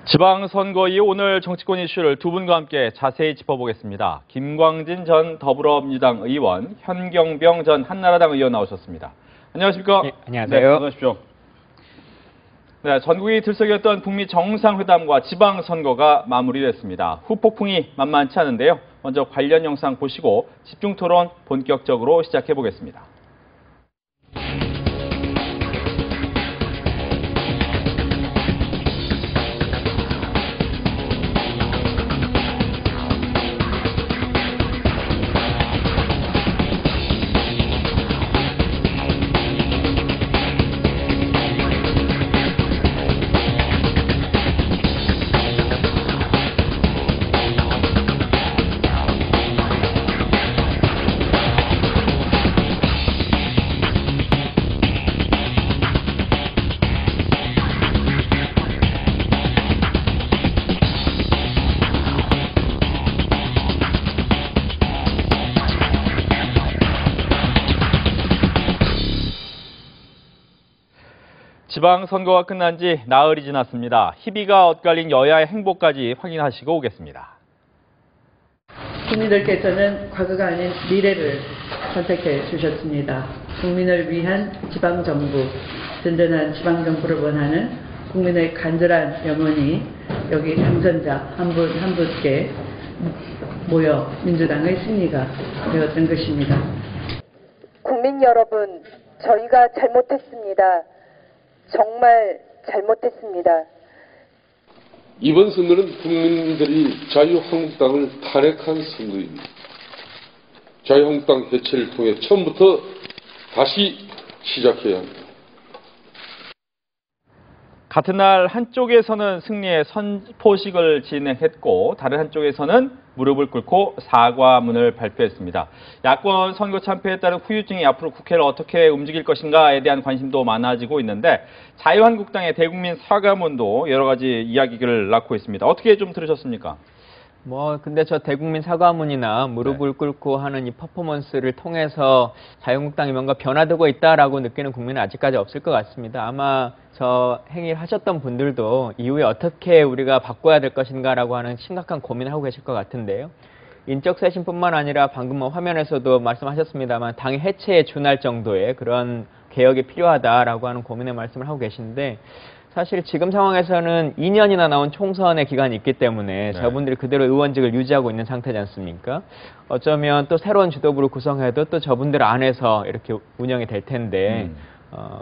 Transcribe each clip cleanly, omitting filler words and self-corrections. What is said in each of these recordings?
지방선거 이후 오늘 정치권 이슈를 두 분과 함께 자세히 짚어보겠습니다. 김광진 전 더불어민주당 의원, 현경병 전 한나라당 의원 나오셨습니다. 안녕하십니까? 네, 안녕하세요. 네, 어서 오십시오. 네, 전국이 들썩였던 북미 정상회담과 지방선거가 마무리됐습니다. 후폭풍이 만만치 않은데요. 먼저 관련 영상 보시고 집중토론 본격적으로 시작해보겠습니다. 지방선거가 끝난 지 나흘이 지났습니다. 희비가 엇갈린 여야의 행보까지 확인하시고 오겠습니다. 국민들께서는 과거가 아닌 미래를 선택해 주셨습니다. 국민을 위한 지방정부, 든든한 지방정부를 원하는 국민의 간절한 염원이 여기 당선자 한 분 한 분께 모여 민주당의 승리가 되었던 것입니다. 국민 여러분, 저희가 잘못했습니다. 정말 잘못했습니다. 이번 선거는 국민들이 자유한국당을 탄핵한 선거입니다. 자유한국당 해체를 통해 처음부터 다시 시작해야 합니다. 같은 날 한쪽에서는 승리의 선포식을 진행했고 다른 한쪽에서는 무릎을 꿇고 사과문을 발표했습니다. 야권 선거 참패에 따른 후유증이 앞으로 국회를 어떻게 움직일 것인가에 대한 관심도 많아지고 있는데 자유한국당의 대국민 사과문도 여러 가지 이야기를 낳고 있습니다. 어떻게 좀 들으셨습니까? 근데 저 대국민 사과문이나 무릎을 꿇고 하는 이 퍼포먼스를 통해서 자유한국당이 뭔가 변화되고 있다라고 느끼는 국민은 아직까지 없을 것 같습니다. 아마 저 행위를 하셨던 분들도 이후에 어떻게 우리가 바꿔야 될 것인가라고 하는 심각한 고민을 하고 계실 것 같은데요. 인적 쇄신뿐만 아니라 방금 화면에서도 말씀하셨습니다만 당의 해체에 준할 정도의 그런 개혁이 필요하다라고 하는 고민의 말씀을 하고 계신데 사실 지금 상황에서는 2년이나 나온 총선의 기간이 있기 때문에 저분들이 그대로 의원직을 유지하고 있는 상태지 않습니까? 어쩌면 또 새로운 지도부를 구성해도 또 저분들 안에서 이렇게 운영이 될 텐데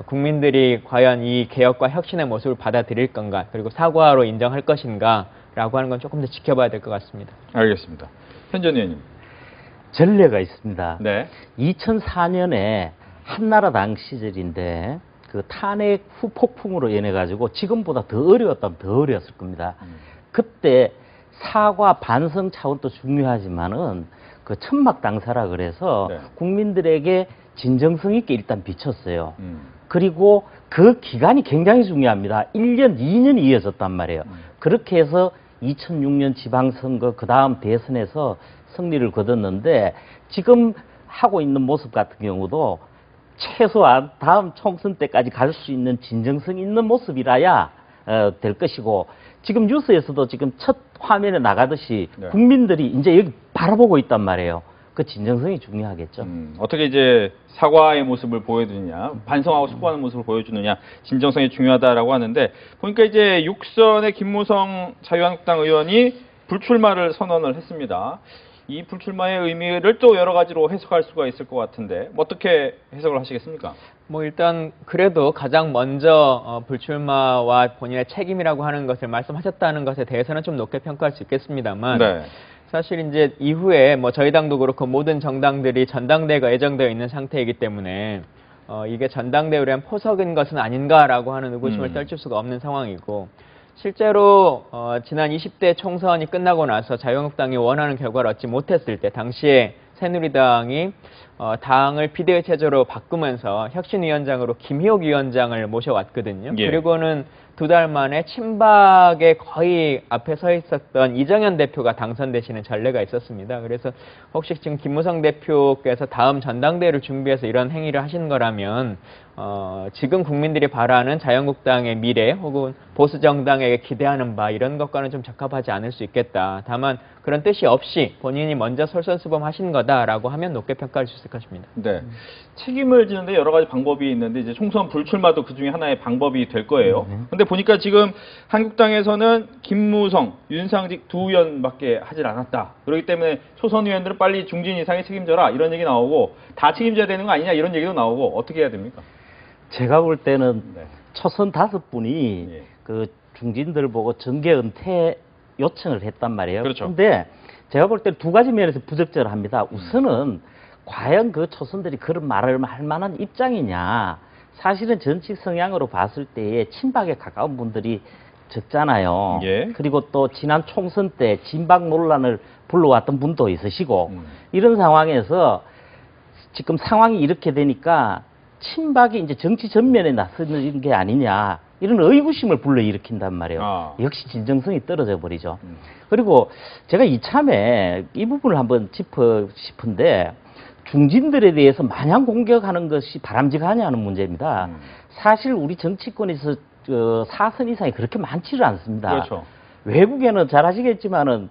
국민들이 과연 이 개혁과 혁신의 모습을 받아들일 건가 그리고 사과로 인정할 것인가 라고 하는 건 조금 더 지켜봐야 될 것 같습니다. 알겠습니다. 현 전 의원님. 전례가 있습니다. 네. 2004년에 한나라당 시절인데 그 탄핵 후폭풍으로 인해 가지고 지금보다 더 어려웠다면 더 어려웠을 겁니다. 그때 사과 반성 차원도 중요하지만은 그 천막 당사라 그래서 국민들에게 진정성 있게 일단 비쳤어요. 그리고 그 기간이 굉장히 중요합니다. 1년, 2년이 이어졌단 말이에요. 그렇게 해서 2006년 지방선거 그 다음 대선에서 승리를 거뒀는데 지금 하고 있는 모습 같은 경우도 최소한 다음 총선 때까지 갈 수 있는 진정성 있는 모습이라야 될 것이고 지금 뉴스에서도 지금 첫 화면에 나가듯이 국민들이 이제 여기 바라보고 있단 말이에요. 그 진정성이 중요하겠죠. 어떻게 이제 사과의 모습을 보여주느냐, 반성하고 숙고하는 모습을 보여주느냐, 진정성이 중요하다라고 하는데 보니까 이제 6선의 김무성 자유한국당 의원이 불출마를 선언을 했습니다. 이 불출마의 의미를 또 여러 가지로 해석할 수가 있을 것 같은데 어떻게 해석을 하시겠습니까? 일단 그래도 가장 먼저 불출마와 본인의 책임이라고 하는 것을 말씀하셨다는 것에 대해서는 좀 높게 평가할 수 있겠습니다만 사실 이제 이후에 저희 당도 그렇고 모든 정당들이 전당대회가 예정되어 있는 상태이기 때문에 이게 전당대회를 위한 포석인 것은 아닌가라고 하는 의구심을 떨칠 수가 없는 상황이고 실제로 지난 20대 총선이 끝나고 나서 자유한국당이 원하는 결과를 얻지 못했을 때 당시에 새누리당이 당을 비대위 체제로 바꾸면서 혁신위원장으로 김희옥 위원장을 모셔왔거든요. 그리고는 두 달 만에 친박에 거의 앞에 서 있었던 이정현 대표가 당선되시는 전례가 있었습니다. 그래서 혹시 지금 김무성 대표께서 다음 전당대회를 준비해서 이런 행위를 하신 거라면 지금 국민들이 바라는 자유한국당의 미래 혹은 보수 정당에게 기대하는 바 이런 것과는 좀 적합하지 않을 수 있겠다. 다만 그런 뜻이 없이 본인이 먼저 솔선수범하신 거다라고 하면 높게 평가할 수 있을 것입니다. 네. 책임을 지는데 여러 가지 방법이 있는데 이제 총선 불출마도 그 중에 하나의 방법이 될 거예요. 근데 보니까 지금 한국당에서는 김무성, 윤상직 두 의원밖에 하질 않았다. 그렇기 때문에 초선 의원들은 빨리 중진 이상이 책임져라 이런 얘기 나오고 다 책임져야 되는 거 아니냐 이런 얘기도 나오고 어떻게 해야 됩니까? 제가 볼 때는 네. 초선 5분이 예. 그 중진들 보고 정계 은퇴 요청을 했단 말이에요. 그렇죠. 근데 제가 볼 때 두 가지 면에서 부적절합니다. 우선은 과연 그 초선들이 그런 말을 할 만한 입장이냐. 사실은 정치 성향으로 봤을 때에 친박에 가까운 분들이 적잖아요. 예. 그리고 또 지난 총선 때 진박 논란을 불러왔던 분도 있으시고 이런 상황에서 지금 상황이 이렇게 되니까 친박이 이제 정치 전면에 나서는 게 아니냐 이런 의구심을 불러일으킨단 말이에요. 아. 역시 진정성이 떨어져 버리죠. 그리고 제가 이참에 이 부분을 한번 짚어 싶은데 중진들에 대해서 마냥 공격하는 것이 바람직하냐는 문제입니다. 사실 우리 정치권에서 사선 이상이 그렇게 많지를 않습니다. 그렇죠. 외국에는 잘 아시겠지만은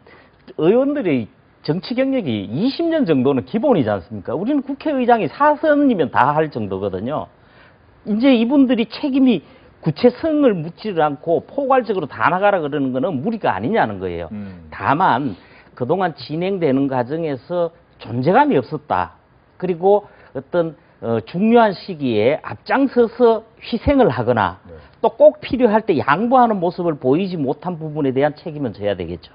의원들의 정치 경력이 20년 정도는 기본이지 않습니까? 우리는 국회의장이 4선이면 다 할 정도거든요. 이제 이분들이 책임이 구체성을 묻지를 않고 포괄적으로 다 나가라 그러는 거는 무리가 아니냐는 거예요. 다만 그동안 진행되는 과정에서 존재감이 없었다. 그리고 어떤 중요한 시기에 앞장서서 희생을 하거나 또 꼭 필요할 때 양보하는 모습을 보이지 못한 부분에 대한 책임은 져야 되겠죠.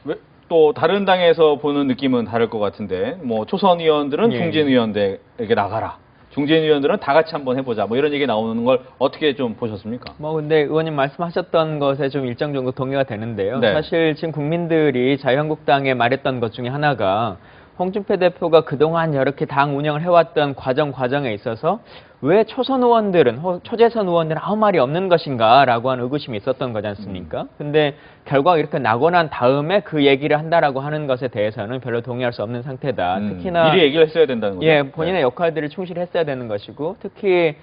왜, 또 다른 당에서 보는 느낌은 다를 것 같은데 뭐 초선 의원들은 예. 중진 의원들에게 나가라. 중진 의원들은 다 같이 한번 해보자. 뭐 이런 얘기 나오는 걸 어떻게 좀 보셨습니까? 뭐 근데 의원님 말씀하셨던 것에 좀 일정 정도 동의가 되는데요. 네. 사실 지금 국민들이 자유한국당에 말했던 것 중에 하나가 홍준표 대표가 그동안 이렇게 당 운영을 해왔던 과정에 있어서 왜 초선 의원들은 초재선 의원들은 아무 말이 없는 것인가라고 하는 의구심이 있었던 거지 않습니까? 근데 결과가 이렇게 나고 난 다음에 그 얘기를 한다라고 하는 것에 대해서는 별로 동의할 수 없는 상태다. 특히나 미리 얘기를 했어야 된다는 거죠. 예, 본인의 역할들을 충실했어야 되는 것이고 특히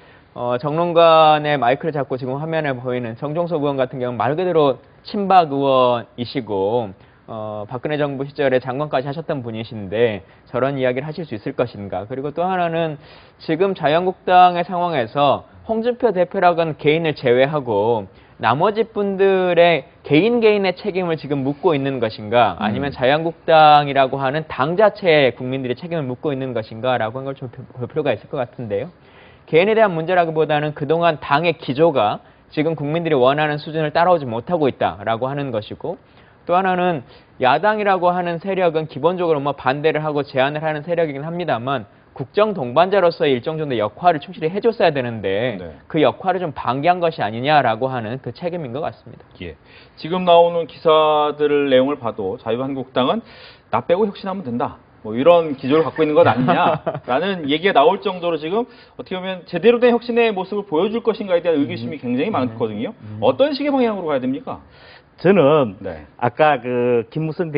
정론관의 마이크를 잡고 지금 화면에 보이는 정종석 의원 같은 경우는 말 그대로 친박 의원이시고 박근혜 정부 시절에 장관까지 하셨던 분이신데 저런 이야기를 하실 수 있을 것인가. 그리고 또 하나는 지금 자유한국당의 상황에서 홍준표 대표라고 하는 개인을 제외하고 나머지 분들의 개인의 책임을 지금 묻고 있는 것인가 아니면 자유한국당이라고 하는 당 자체에 국민들이 책임을 묻고 있는 것인가라고 하는 걸 좀 볼 필요가 있을 것 같은데요. 개인에 대한 문제라기보다는 그동안 당의 기조가 지금 국민들이 원하는 수준을 따라오지 못하고 있다라고 하는 것이고 또 하나는 야당이라고 하는 세력은 기본적으로 뭐 반대를 하고 제안을 하는 세력이긴 합니다만 국정 동반자로서의 일정 정도 역할을 충실히 해줬어야 되는데 네. 그 역할을 좀 방기한 것이 아니냐라고 하는 그 책임인 것 같습니다. 예. 지금 나오는 기사들 내용을 봐도 자유한국당은 나 빼고 혁신하면 된다. 뭐 이런 기조를 갖고 있는 것 아니냐라는 얘기가 나올 정도로 지금 어떻게 보면 제대로 된 혁신의 모습을 보여줄 것인가에 대한 의구심이 굉장히 많거든요. 어떤 식의 방향으로 가야 됩니까? 저는 네. 아까 그 김무성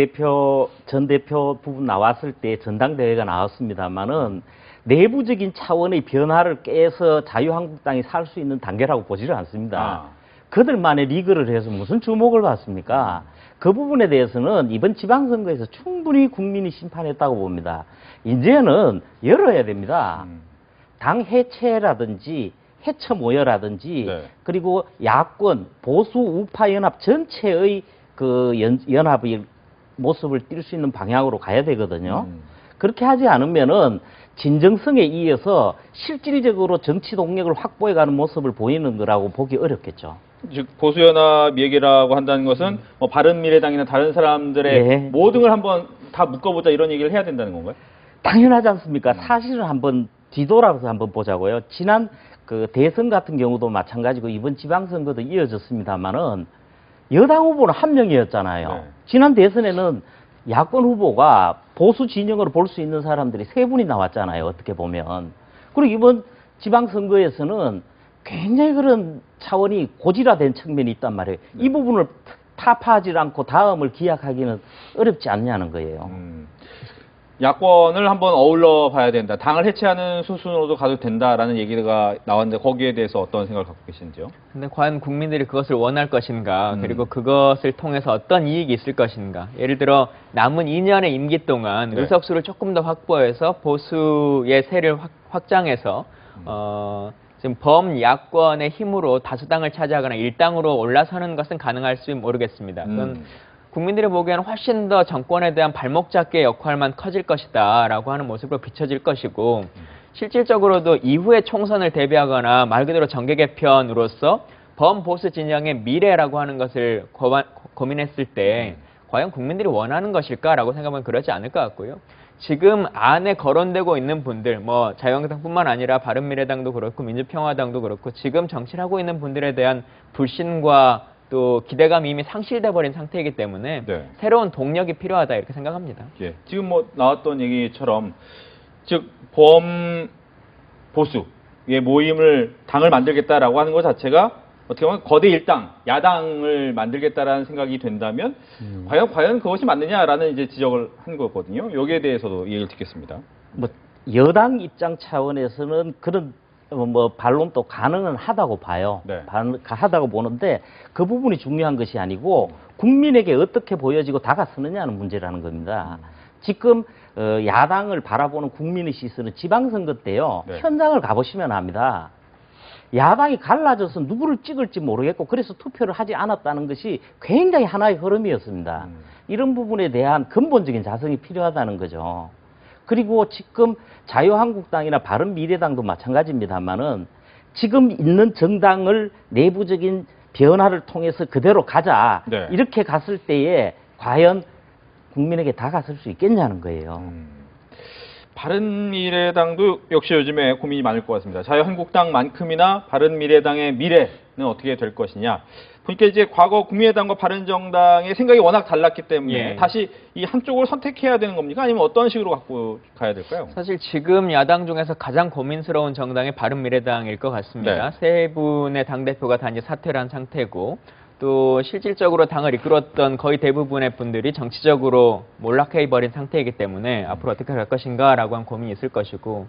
전 대표 부분 나왔을 때 전당대회가 나왔습니다만은 내부적인 차원의 변화를 깨서 자유한국당이 살 수 있는 단계라고 보지를 않습니다. 그들만의 리그를 해서 무슨 주목을 받습니까? 그 부분에 대해서는 이번 지방선거에서 충분히 국민이 심판했다고 봅니다. 이제는 열어야 됩니다. 당 해체라든지 해체 모여라든지 네. 그리고 야권 보수 우파 연합 전체의 그 연합의 모습을 띌 수 있는 방향으로 가야 되거든요. 그렇게 하지 않으면은 진정성에 이어서 실질적으로 정치 동력을 확보해가는 모습을 보이는 거라고 보기 어렵겠죠. 즉 보수연합 얘기라고 한다는 것은 뭐 바른미래당이나 다른 사람들의 네. 모든 걸 한번 다 묶어보자 이런 얘기를 해야 된다는 건가요? 당연하지 않습니까? 사실은 한번 뒤돌아서 한번 보자고요. 지난 그 대선 같은 경우도 마찬가지고 이번 지방선거도 이어졌습니다만은 여당 후보는 한 명이었잖아요. 네. 지난 대선에는 야권 후보가 보수 진영으로 볼 수 있는 사람들이 3분이 나왔잖아요. 어떻게 보면. 그리고 이번 지방선거에서는 굉장히 그런 차원이 고질화된 측면이 있단 말이에요. 이 부분을 타파하지 않고 다음을 기약하기는 어렵지 않냐는 거예요. 야권을 한번 어울러 봐야 된다. 당을 해체하는 수순으로도 가도 된다라는 얘기가 나왔는데 거기에 대해서 어떤 생각을 갖고 계신지요? 근데 과연 국민들이 그것을 원할 것인가, 그리고 그것을 통해서 어떤 이익이 있을 것인가. 예를 들어 남은 2년의 임기 동안 네. 의석수를 조금 더 확보해서 보수의 세를 확장해서 지금 범야권의 힘으로 다수당을 차지하거나 일당으로 올라서는 것은 가능할지 모르겠습니다. 그건 국민들이 보기에는 훨씬 더 정권에 대한 발목 잡기의 역할만 커질 것이다 라고 하는 모습으로 비춰질 것이고, 실질적으로도 이후에 총선을 대비하거나 말 그대로 정계 개편으로서 범보수 진영의 미래라고 하는 것을 고민했을 때 과연 국민들이 원하는 것일까라고 생각하면 그러지 않을 것 같고요. 지금 안에 거론되고 있는 분들, 뭐 자유한국당뿐만 아니라 바른미래당도 그렇고 민주평화당도 그렇고 지금 정치를 하고 있는 분들에 대한 불신과 또 기대감이 이미 상실돼 버린 상태이기 때문에 네. 새로운 동력이 필요하다 이렇게 생각합니다. 예. 지금 뭐 나왔던 얘기처럼 즉 범보수의 모임을 당을 만들겠다라고 하는 것 자체가 어떻게 보면 거대 일당, 야당을 만들겠다라는 생각이 된다면 과연 그것이 맞느냐라는 이제 지적을 한 거거든요. 여기에 대해서도 얘기를 듣겠습니다. 뭐 여당 입장 차원에서는 그런 뭐 반론도 가능은 하다고 봐요. 네. 하다고 보는데 그 부분이 중요한 것이 아니고 국민에게 어떻게 보여지고 다가서느냐는 문제라는 겁니다. 지금 야당을 바라보는 국민의 시선은 지방선거 때요. 네. 현장을 가보시면 압니다. 야당이 갈라져서 누구를 찍을지 모르겠고 그래서 투표를 하지 않았다는 것이 굉장히 하나의 흐름이었습니다. 이런 부분에 대한 근본적인 자성이 필요하다는 거죠. 그리고 지금 자유한국당이나 바른미래당도 마찬가지입니다만은 지금 있는 정당을 내부적인 변화를 통해서 그대로 가자. 네. 이렇게 갔을 때에 과연 국민에게 다가설 수 있겠냐는 거예요. 바른미래당도 역시 요즘에 고민이 많을 것 같습니다. 자유한국당만큼이나 바른미래당의 미래는 어떻게 될 것이냐. 보니까 이제 과거 국민의당과 바른정당의 생각이 워낙 달랐기 때문에 예. 다시 이 한쪽을 선택해야 되는 겁니까? 아니면 어떤 식으로 갖고 가야 될까요? 사실 지금 야당 중에서 가장 고민스러운 정당이 바른미래당일 것 같습니다. 네. 세 분의 당대표가 다 이제 사퇴를 한 상태고, 또 실질적으로 당을 이끌었던 거의 대부분의 분들이 정치적으로 몰락해버린 상태이기 때문에 앞으로 어떻게 갈 것인가라고 한 고민이 있을 것이고,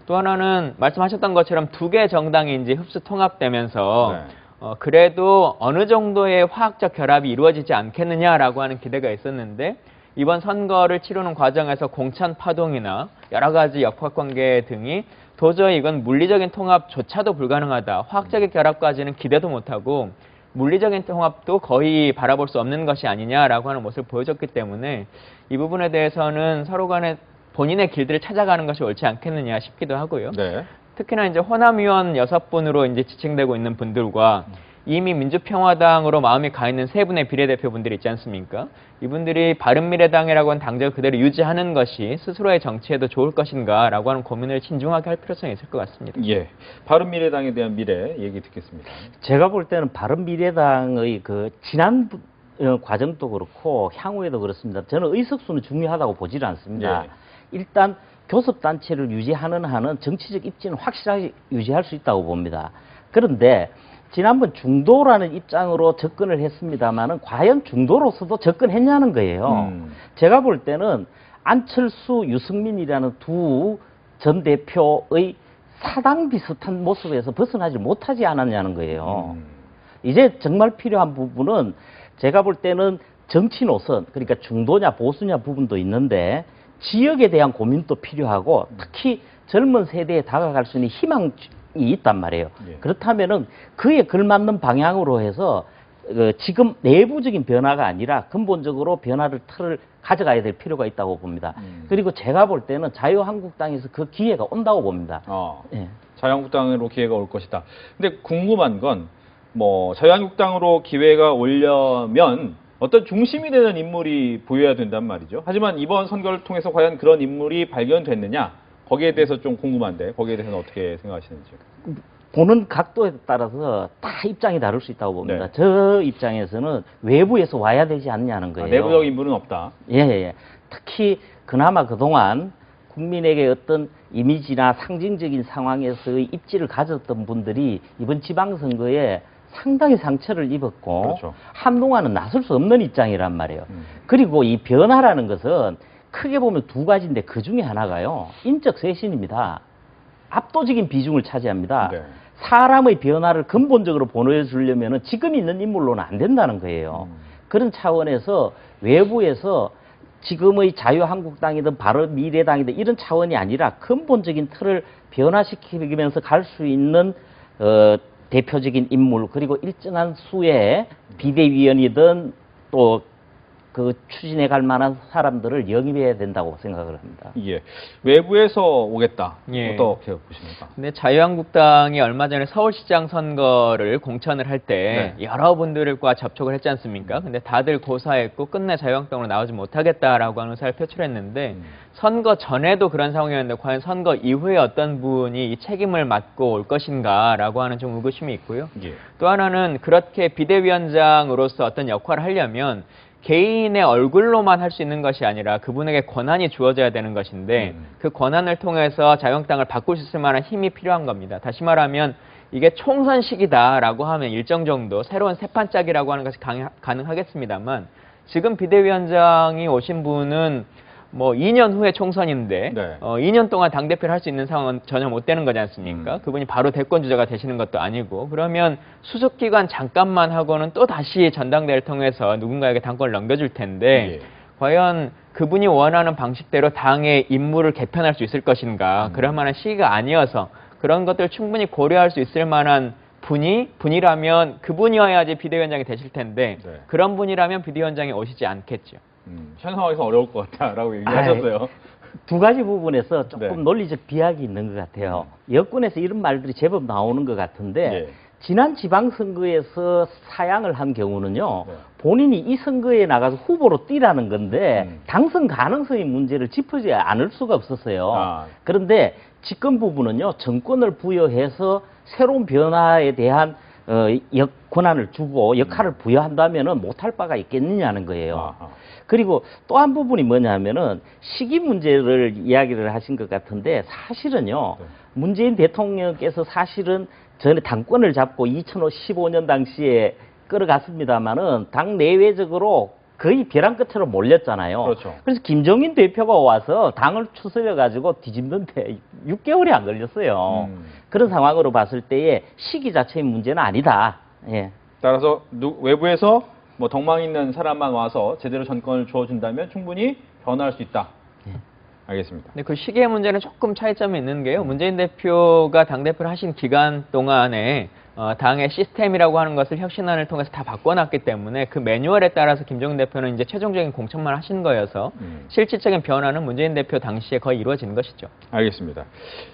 또 하나는 말씀하셨던 것처럼 두 개의 정당이 이제 흡수 통합되면서 네. 그래도 어느 정도의 화학적 결합이 이루어지지 않겠느냐라고 하는 기대가 있었는데, 이번 선거를 치르는 과정에서 공천 파동이나 여러 가지 역학관계 등이 도저히 이건 물리적인 통합조차도 불가능하다. 화학적인 결합까지는 기대도 못하고 물리적인 통합도 거의 바라볼 수 없는 것이 아니냐라고 하는 모습을 보여줬기 때문에 이 부분에 대해서는 서로 간에 본인의 길들을 찾아가는 것이 옳지 않겠느냐 싶기도 하고요. 네. 특히나 이제 호남위원 6분으로 이제 지칭되고 있는 분들과 이미 민주평화당으로 마음이 가 있는 세 분의 비례대표분들이 있지 않습니까? 이분들이 바른미래당이라고 하는 당적을 그대로 유지하는 것이 스스로의 정치에도 좋을 것인가라고 하는 고민을 신중하게 할 필요성이 있을 것 같습니다. 예. 바른미래당에 대한 미래 얘기 듣겠습니다. 제가 볼 때는 바른미래당의 그 지난 과정도 그렇고 향후에도 그렇습니다. 저는 의석수는 중요하다고 보지를 않습니다. 예. 일단 교섭단체를 유지하는 한은 정치적 입지는 확실하게 유지할 수 있다고 봅니다. 그런데 지난번 중도라는 입장으로 접근을 했습니다만은 과연 중도로서도 접근했냐는 거예요. 제가 볼 때는 안철수, 유승민이라는 두 전 대표의 사당 비슷한 모습에서 벗어나지 못하지 않았냐는 거예요. 이제 정말 필요한 부분은 제가 볼 때는 정치 노선, 그러니까 중도냐 보수냐 부분도 있는데 지역에 대한 고민도 필요하고 특히 젊은 세대에 다가갈 수 있는 희망이 있단 말이에요. 예. 그렇다면은 그에 걸맞는 방향으로 해서 지금 내부적인 변화가 아니라 근본적으로 변화를 틀을 가져가야 될 필요가 있다고 봅니다. 그리고 제가 볼 때는 자유한국당에서 그 기회가 온다고 봅니다. 예. 자유한국당으로 기회가 올 것이다. 근데 궁금한 건 뭐 자유한국당으로 기회가 오려면 어떤 중심이 되는 인물이 보여야 된단 말이죠. 하지만 이번 선거를 통해서 과연 그런 인물이 발견됐느냐? 거기에 대해서 좀 궁금한데 거기에 대해서는 어떻게 생각하시는지. 보는 각도에 따라서 다 입장이 다를 수 있다고 봅니다. 네. 저 입장에서는 외부에서 와야 되지 않냐는 거예요. 내부적 인물은 없다. 예. 특히 그나마 그동안 국민에게 어떤 이미지나 상징적인 상황에서의 입지를 가졌던 분들이 이번 지방선거에 상당히 상처를 입었고 그렇죠. 한동안은 나설 수 없는 입장이란 말이에요. 그리고 이 변화라는 것은 크게 보면 두 가지인데 그 중에 하나가요. 인적 쇄신입니다. 압도적인 비중을 차지합니다. 네. 사람의 변화를 근본적으로 보여주려면 지금 있는 인물로는 안 된다는 거예요. 그런 차원에서 외부에서 지금의 자유한국당이든 바른미래당이든 이런 차원이 아니라 근본적인 틀을 변화시키면서 갈 수 있는 대표적인 인물 그리고 일정한 수의 비대위원이든 또 그 추진해 갈 만한 사람들을 영입해야 된다고 생각을 합니다. 예. 외부에서 오겠다. 예. 어떻게 보십니까? 근데 자유한국당이 얼마 전에 서울시장 선거를 공천을 할 때 네. 여러분들과 접촉을 했지 않습니까? 근데 다들 고사했고 끝내 자유한국당으로 나오지 못하겠다라고 하는 의사를 표출했는데 선거 전에도 그런 상황이었는데 과연 선거 이후에 어떤 분이 이 책임을 맡고 올 것인가라고 하는 좀 의구심이 있고요. 예. 또 하나는 그렇게 비대위원장으로서 어떤 역할을 하려면 개인의 얼굴로만 할 수 있는 것이 아니라 그분에게 권한이 주어져야 되는 것인데 그 권한을 통해서 자유한국당을 바꿀 수 있을 만한 힘이 필요한 겁니다. 다시 말하면 이게 총선 시기다라고 하면 일정 정도 새로운 새판짜기라고 하는 것이 가능하겠습니다만 지금 비대위원장이 오신 분은 뭐 2년 후에 총선인데 네. 2년 동안 당대표를 할 수 있는 상황은 전혀 못 되는 거지 않습니까? 그분이 바로 대권 주자가 되시는 것도 아니고 그러면 수습기간 잠깐만 하고는 또 다시 전당대회를 통해서 누군가에게 당권을 넘겨줄 텐데 예. 과연 그분이 원하는 방식대로 당의 임무를 개편할 수 있을 것인가 그럴 만한 시기가 아니어서 그런 것들을 충분히 고려할 수 있을 만한 분이라면 그분이어야지 비대위원장이 되실 텐데 네. 그런 분이라면 비대위원장이 오시지 않겠죠. 현 상황에서 어려울 것 같다라고 얘기하셨어요. 두 가지 부분에서 조금 네. 논리적 비약이 있는 것 같아요. 여권에서 이런 말들이 제법 나오는 것 같은데 예. 지난 지방선거에서 사양을 한 경우는요. 네. 본인이 이 선거에 나가서 후보로 뛰라는 건데 당선 가능성의 문제를 짚지 않을 수가 없었어요. 아. 그런데 집권 부분은요. 정권을 부여해서 새로운 변화에 대한 권한을 주고 역할을 부여한다면 못할 바가 있겠느냐는 거예요. 아하. 그리고 또 한 부분이 뭐냐면은 시기 문제를 이야기를 하신 것 같은데 사실은요. 네. 문재인 대통령께서 사실은 전에 당권을 잡고 2015년 당시에 끌어갔습니다마는 당 내외적으로 거의 벼랑 끝으로 몰렸잖아요. 그렇죠. 그래서 김종인 대표가 와서 당을 추스려가지고 뒤집는데 6개월이 안 걸렸어요. 그런 상황으로 봤을 때의 시기 자체의 문제는 아니다. 예. 따라서 외부에서 뭐 덕망 있는 사람만 와서 제대로 전권을 주어준다면 충분히 변화할 수 있다. 알겠습니다. 근데 그 시기의 문제는 조금 차이점이 있는 게요. 문재인 대표가 당대표를 하신 기간 동안에 당의 시스템이라고 하는 것을 혁신안을 통해서 다 바꿔놨기 때문에 그 매뉴얼에 따라서 김종인 대표는 이제 최종적인 공천만 하신 거여서 실질적인 변화는 문재인 대표 당시에 거의 이루어진 것이죠. 알겠습니다.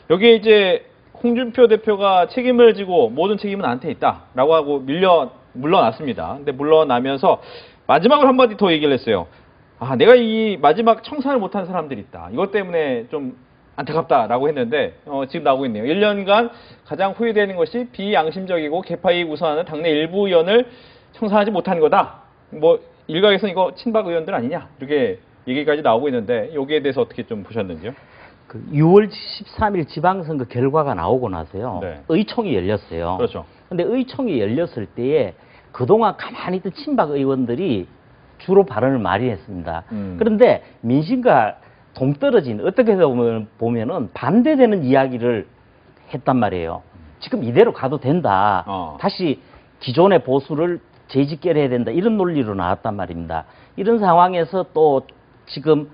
여기에 이제 홍준표 대표가 책임을 지고 모든 책임은 나한테 있다라고 하고 물러났습니다. 근데 물러나면서 마지막으로 한마디 더 얘기를 했어요. 아, 내가 이 마지막 청산을 못한 사람들이 있다. 이것 때문에 좀 안타깝다라고 했는데 지금 나오고 있네요. 1년간 가장 후회되는 것이 비양심적이고 개파이익 우선하는 당내 일부 의원을 청산하지 못한 거다. 뭐 일각에서는 이거 친박 의원들 아니냐 이렇게 얘기까지 나오고 있는데 여기에 대해서 어떻게 좀 보셨는지요? 그 6월 13일 지방선거 결과가 나오고 나서요. 네. 의총이 열렸어요. 그렇죠. 근데 의총이 열렸을 때에 그동안 가만히 있던 친박 의원들이 주로 발언을 많이 했습니다. 그런데 민심과 동떨어진 어떻게 보면은 반대되는 이야기를 했단 말이에요. 지금 이대로 가도 된다. 다시 기존의 보수를 재집결해야 된다. 이런 논리로 나왔단 말입니다. 이런 상황에서 또 지금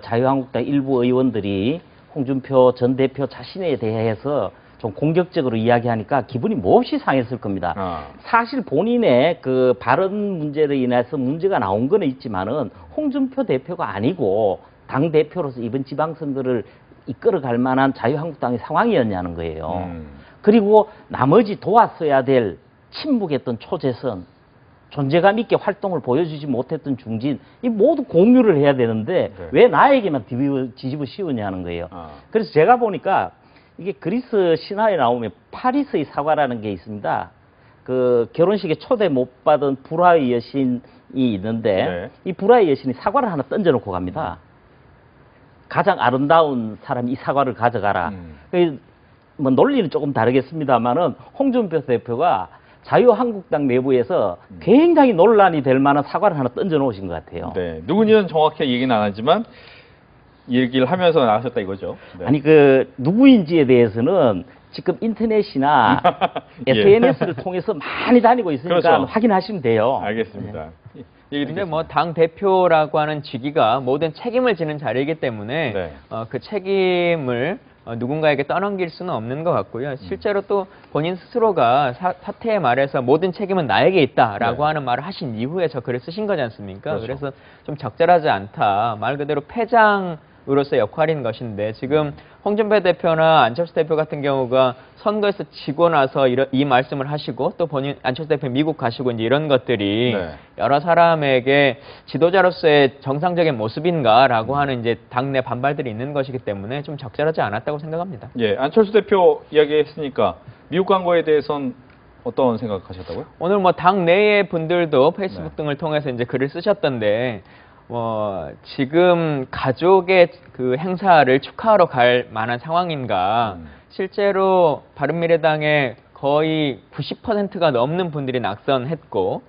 자유한국당 일부 의원들이 홍준표 전 대표 자신에 대해서 좀 공격적으로 이야기하니까 기분이 몹시 상했을 겁니다. 사실 본인의 그 발언 문제로 인해서 문제가 나온 건 있지만은 홍준표 대표가 아니고 당 대표로서 이번 지방선거를 이끌어갈 만한 자유한국당의 상황이었냐는 거예요. 그리고 나머지 도왔어야 될 침묵했던 초재선, 존재감 있게 활동을 보여주지 못했던 중진, 이 모두 공유를 해야 되는데 네. 왜 나에게만 뒤집어 씌우냐는 거예요. 그래서 제가 보니까 이게 그리스 신화에 나오면 파리스의 사과라는 게 있습니다. 그 결혼식에 초대 못 받은 불화의 여신이 있는데 네. 이 불화의 여신이 사과를 하나 던져놓고 갑니다. 가장 아름다운 사람이 이 사과를 가져가라. 뭐 논리는 조금 다르겠습니다만은 홍준표 대표가 자유한국당 내부에서 굉장히 논란이 될 만한 사과를 하나 던져 놓으신 것 같아요. 네, 누군지는 정확히 얘기는 안 하지만 얘기를 하면서 나가셨다 이거죠. 네. 아니 그 누구인지에 대해서는 지금 인터넷이나 예. SNS를 통해서 많이 다니고 있으니까 그렇죠. 확인하시면 돼요. 알겠습니다. 근데 뭐 당 대표라고 하는 직위가 모든 책임을 지는 자리이기 때문에 네. 그 책임을 누군가에게 떠넘길 수는 없는 것 같고요. 실제로 또 본인 스스로가 사태에 말해서 모든 책임은 나에게 있다라고 네. 하는 말을 하신 이후에 저 글을 쓰신 거지 않습니까? 그렇죠. 그래서 좀 적절하지 않다. 말 그대로 패장으로서의 역할인 것인데 지금 홍준표 대표나 안철수 대표 같은 경우가 선거에서 지고 나서 이 말씀을 하시고 또 본인 안철수 대표 미국 가시고 이제 이런 것들이 네. 여러 사람에게 지도자로서의 정상적인 모습인가라고 하는 이제 당내 반발들이 있는 것이기 때문에 좀 적절하지 않았다고 생각합니다. 예, 안철수 대표 이야기했으니까 미국 간 거에 대해서는 어떤 생각하셨다고요? 오늘 뭐 당 내의 분들도 페이스북 네. 등을 통해서 이제 글을 쓰셨던데 지금 가족의 그 행사를 축하하러 갈 만한 상황인가? 실제로 바른미래당의 거의 90%가 넘는 분들이 낙선했고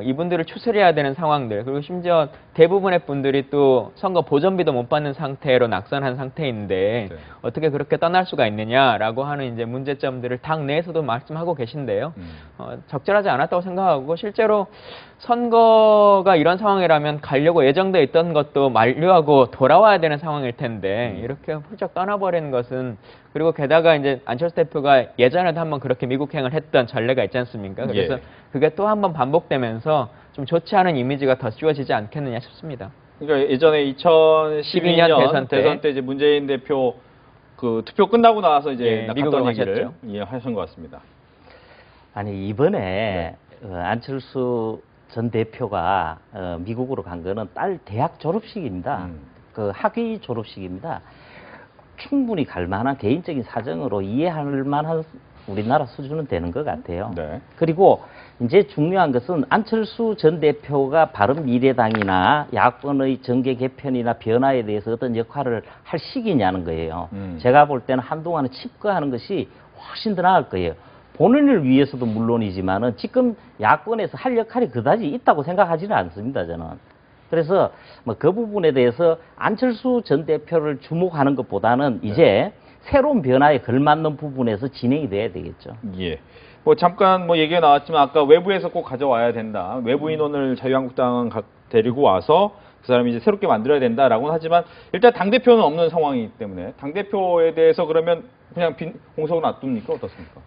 이분들을 추스려야 되는 상황들, 그리고 심지어 대부분의 분들이 또 선거 보전비도 못 받는 상태로 낙선한 상태인데 네. 어떻게 그렇게 떠날 수가 있느냐라고 하는 이제 문제점들을 당 내에서도 말씀하고 계신데요. 적절하지 않았다고 생각하고 실제로 선거가 이런 상황이라면 가려고 예정돼 있던 것도 만료하고 돌아와야 되는 상황일 텐데 이렇게 훌쩍 떠나버리는 것은, 그리고 게다가 이제 안철수 대표가 예전에도 한번 그렇게 미국행을 했던 전례가 있지 않습니까? 그래서 예. 그게 또 한번 반복되면서 좀 좋지 않은 이미지가 더 씌워지지 않겠느냐 싶습니다. 그러니까 예전에 2012년 대선 때 이제 문재인 대표 그 투표 끝나고 나서 이제 예, 갔던 미국으로 얘기를 가셨죠. 예, 하신 것 같습니다. 아니 이번에 안철수 전 대표가 미국으로 간 거는 딸 대학 졸업식입니다. 그 학위 졸업식입니다. 충분히 갈 만한 개인적인 사정으로 이해할 만한 우리나라 수준은 되는 것 같아요. 네. 그리고 이제 중요한 것은 안철수 전 대표가 바른미래당이나 야권의 정계 개편이나 변화에 대해서 어떤 역할을 할 시기냐는 거예요. 제가 볼 때는 한동안은 칩거하는 것이 훨씬 더 나을 거예요. 본인을 위해서도 물론이지만은 지금 야권에서 할 역할이 그다지 있다고 생각하지는 않습니다, 저는. 그래서 뭐 그 부분에 대해서 안철수 전 대표를 주목하는 것보다는 이제 새로운 변화에 걸맞는 부분에서 진행이 돼야 되겠죠. 예. 뭐 잠깐 뭐 얘기가 나왔지만 아까 외부에서 꼭 가져와야 된다. 외부 인원을 자유한국당은 데리고 와서 그 사람이 이제 새롭게 만들어야 된다라고는 하지만 일단 당대표는 없는 상황이기 때문에 당대표에 대해서 그러면 그냥 빈 공석을 놔둡니까? 어떻습니까?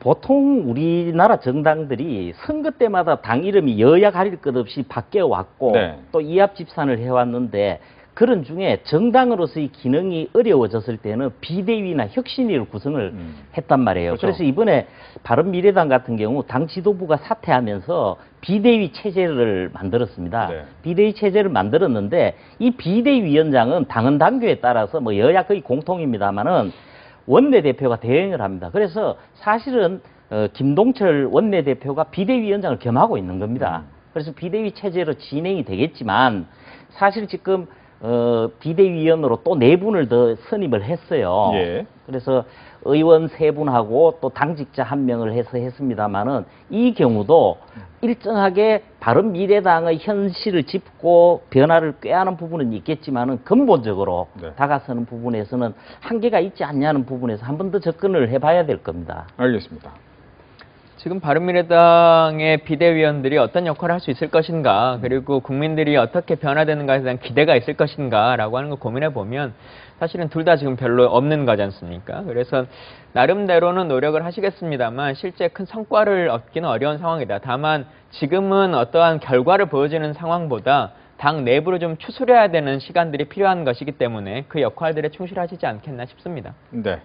보통 우리나라 정당들이 선거 때마다 당 이름이 여야 가릴 것 없이 바뀌어 왔고 네. 또 이합 집산을 해왔는데 그런 중에 정당으로서의 기능이 어려워졌을 때는 비대위나 혁신위를 구성을 했단 말이에요. 그렇죠. 그래서 이번에 바른미래당 같은 경우 당 지도부가 사퇴하면서 비대위 체제를 만들었습니다. 네. 비대위 체제를 만들었는데 이 비대위원장은 당헌 당규에 따라서 뭐 여야 거의 공통입니다만은 원내대표가 대행을 합니다. 그래서 사실은 김동철 원내대표가 비대위원장을 겸하고 있는 겁니다. 그래서 비대위 체제로 진행이 되겠지만 사실 지금 비대위원으로 또 4분을 더 선임을 했어요. 예. 그래서 의원 3분하고 또 당직자 1명을 해서 했습니다만은 이 경우도 일정하게 바른미래당의 현실을 짚고 변화를 꾀하는 부분은 있겠지만은 근본적으로 네. 다가서는 부분에서는 한계가 있지 않냐는 부분에서 한 번 더 접근을 해봐야 될 겁니다. 알겠습니다. 지금 바른미래당의 비대위원들이 어떤 역할을 할 수 있을 것인가, 그리고 국민들이 어떻게 변화되는가에 대한 기대가 있을 것인가라고 하는 걸 고민해 보면 사실은 둘 다 지금 별로 없는 거지 않습니까? 그래서 나름대로는 노력을 하시겠습니다만 실제 큰 성과를 얻기는 어려운 상황이다. 다만 지금은 어떠한 결과를 보여주는 상황보다 당 내부를 좀 추스려야 되는 시간들이 필요한 것이기 때문에 그 역할들에 충실하시지 않겠나 싶습니다. 네.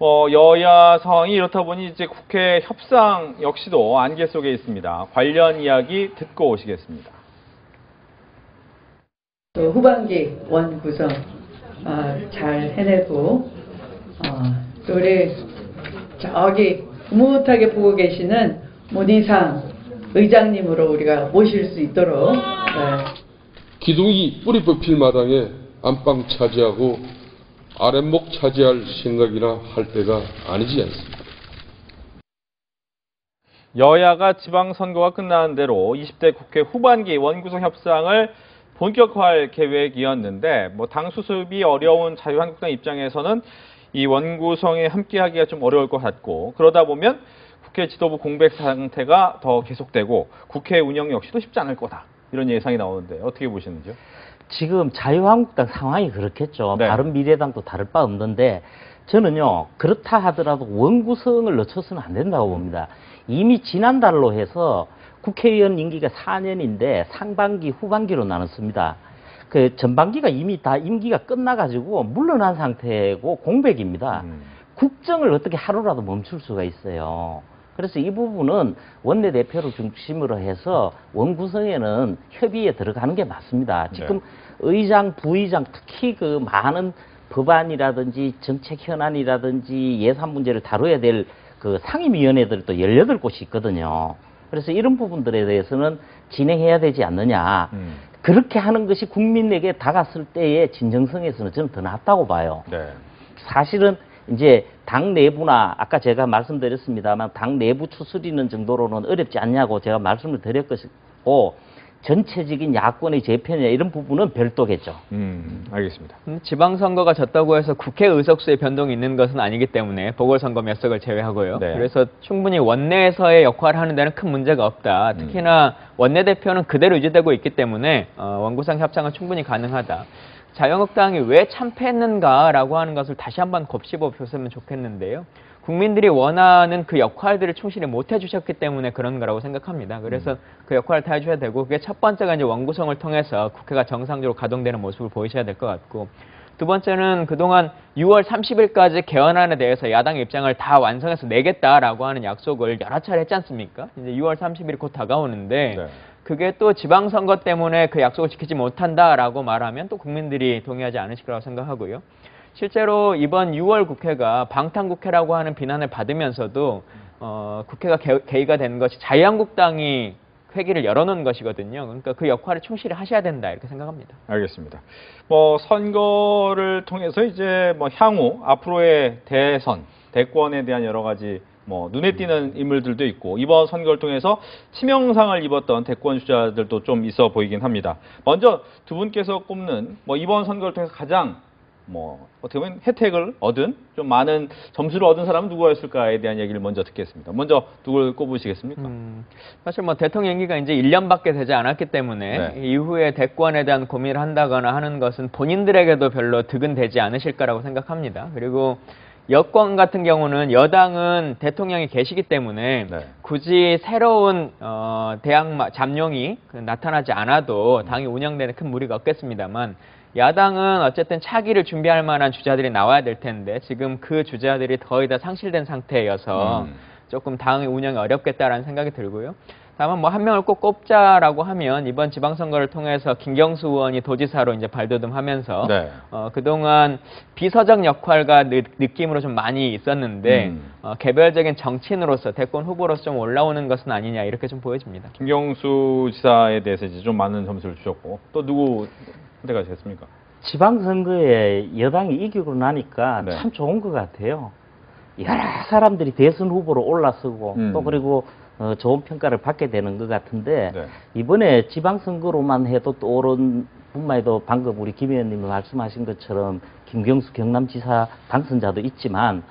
여야 상황이 이렇다 보니 이제 국회 협상 역시도 안개 속에 있습니다. 관련 이야기 듣고 오시겠습니다. 또 후반기 원 구성 잘 해내고 또 우리 저기 흐뭇하게 보고 계시는 문희상 의장님으로 우리가 모실 수 있도록 기둥이 뿌리 뽑힐 마당에 안방 차지하고 아랫목 차지할 생각이나 할 때가 아니지 않습니까? 여야가 지방선거가 끝나는 대로 20대 국회 후반기 원구성 협상을 본격화할 계획이었는데 당 수습이 어려운 자유한국당 입장에서는 이 원구성에 함께하기가 좀 어려울 것 같고 그러다 보면 국회 지도부 공백 상태가 더 계속되고 국회 운영 역시도 쉽지 않을 거다. 이런 예상이 나오는데 어떻게 보시는지요? 지금 자유한국당 상황이 그렇겠죠. 네. 바른미래당도 다를 바 없는데 저는요 그렇다 하더라도 원구성을 늦춰서는 안 된다고 봅니다. 이미 지난달로 해서 국회의원 임기가 4년인데 상반기 후반기로 나눴습니다. 그 전반기가 이미 다 임기가 끝나가지고 물러난 상태고 공백입니다. 국정을 어떻게 하루라도 멈출 수가 있어요. 그래서 이 부분은 원내대표를 중심으로 해서 원구성에는 협의에 들어가는 게 맞습니다. 지금 의장, 부의장 특히 그 많은 법안이라든지 정책 현안이라든지 예산 문제를 다뤄야 될 그 상임위원회들도 18곳이 있거든요. 그래서 이런 부분들에 대해서는 진행해야 되지 않느냐. 그렇게 하는 것이 국민에게 다갔을 때의 진정성에서는 저는 더 낫다고 봐요. 네. 사실은 이제 당 내부나 아까 제가 말씀드렸습니다만 당 내부 추스리는 정도로는 어렵지 않냐고 제가 말씀을 드렸고 전체적인 야권의 재편이나 이런 부분은 별도겠죠. 알겠습니다. 지방선거가 졌다고 해서 국회 의석수의 변동이 있는 것은 아니기 때문에 보궐선거 몇 석을 제외하고요. 네. 그래서 충분히 원내에서의 역할을 하는 데는 큰 문제가 없다. 특히나 원내대표는 그대로 유지되고 있기 때문에 원구성 협상은 충분히 가능하다. 자유한국당이 왜 참패했는가라고 하는 것을 다시 한번 곱씹어 보셨으면 좋겠는데요. 국민들이 원하는 그 역할들을 충실히 못 해주셨기 때문에 그런 거라고 생각합니다. 그래서 그 역할을 다 해줘야 되고 그게 첫 번째가 이제 원구성을 통해서 국회가 정상적으로 가동되는 모습을 보이셔야 될 것 같고 두 번째는 그동안 6월 30일까지 개헌안에 대해서 야당의 입장을 다 완성해서 내겠다라고 하는 약속을 여러 차례 했지 않습니까? 이제 6월 30일이 곧 다가오는데 네. 그게 또 지방선거 때문에 그 약속을 지키지 못한다라고 말하면 또 국민들이 동의하지 않으실 거라고 생각하고요. 실제로 이번 6월 국회가 방탄국회라고 하는 비난을 받으면서도 국회가 개의가 된 것이 자유한국당이 회기를 열어놓은 것이거든요. 그러니까 그 역할을 충실히 하셔야 된다 이렇게 생각합니다. 알겠습니다. 선거를 통해서 이제 향후 앞으로의 대선, 대권에 대한 여러 가지 눈에 띄는 인물들도 있고 이번 선거를 통해서 치명상을 입었던 대권 주자들도 좀 있어 보이긴 합니다. 먼저 두 분께서 꼽는 이번 선거를 통해서 가장 어떻게 보면 혜택을 얻은 좀 많은 점수를 얻은 사람은 누구였을까에 대한 얘기를 먼저 듣겠습니다. 먼저 누굴 꼽으시겠습니까? 사실 대통령 임기가 이제 1년밖에 되지 않았기 때문에 네. 이후에 대권에 대한 고민을 한다거나 하는 것은 본인들에게도 별로 득은 되지 않으실 거라고 생각합니다. 그리고 여권 같은 경우는 여당은 대통령이 계시기 때문에 네. 굳이 새로운 대항마 잠룡이 나타나지 않아도 당이 운영되는 큰 무리가 없겠습니다만 야당은 어쨌든 차기를 준비할 만한 주자들이 나와야 될 텐데 지금 그 주자들이 거의 다 상실된 상태여서 조금 당의 운영이 어렵겠다라는 생각이 들고요. 다만 한 명을 꼭 꼽자라고 하면 이번 지방선거를 통해서 김경수 의원이 도지사로 이제 발돋움하면서 네. 그동안 비서적 역할과 느낌으로 좀 많이 있었는데 개별적인 정치인으로서 대권 후보로서 좀 올라오는 것은 아니냐 이렇게 좀 보여집니다. 김경수 지사에 대해서 이제 좀 많은 점수를 주셨고 또 누구 선택하시겠습니까? 지방선거에 여당이 이기고 나니까 네. 참 좋은 것 같아요. 여러 사람들이 대선 후보로 올라서고 또 그리고 좋은 평가를 받게 되는 것 같은데 네. 이번에 지방선거로만 해도 떠오른 뿐만 아니라 방금 우리 김 의원님이 말씀하신 것처럼 김경수 경남지사 당선자도 있지만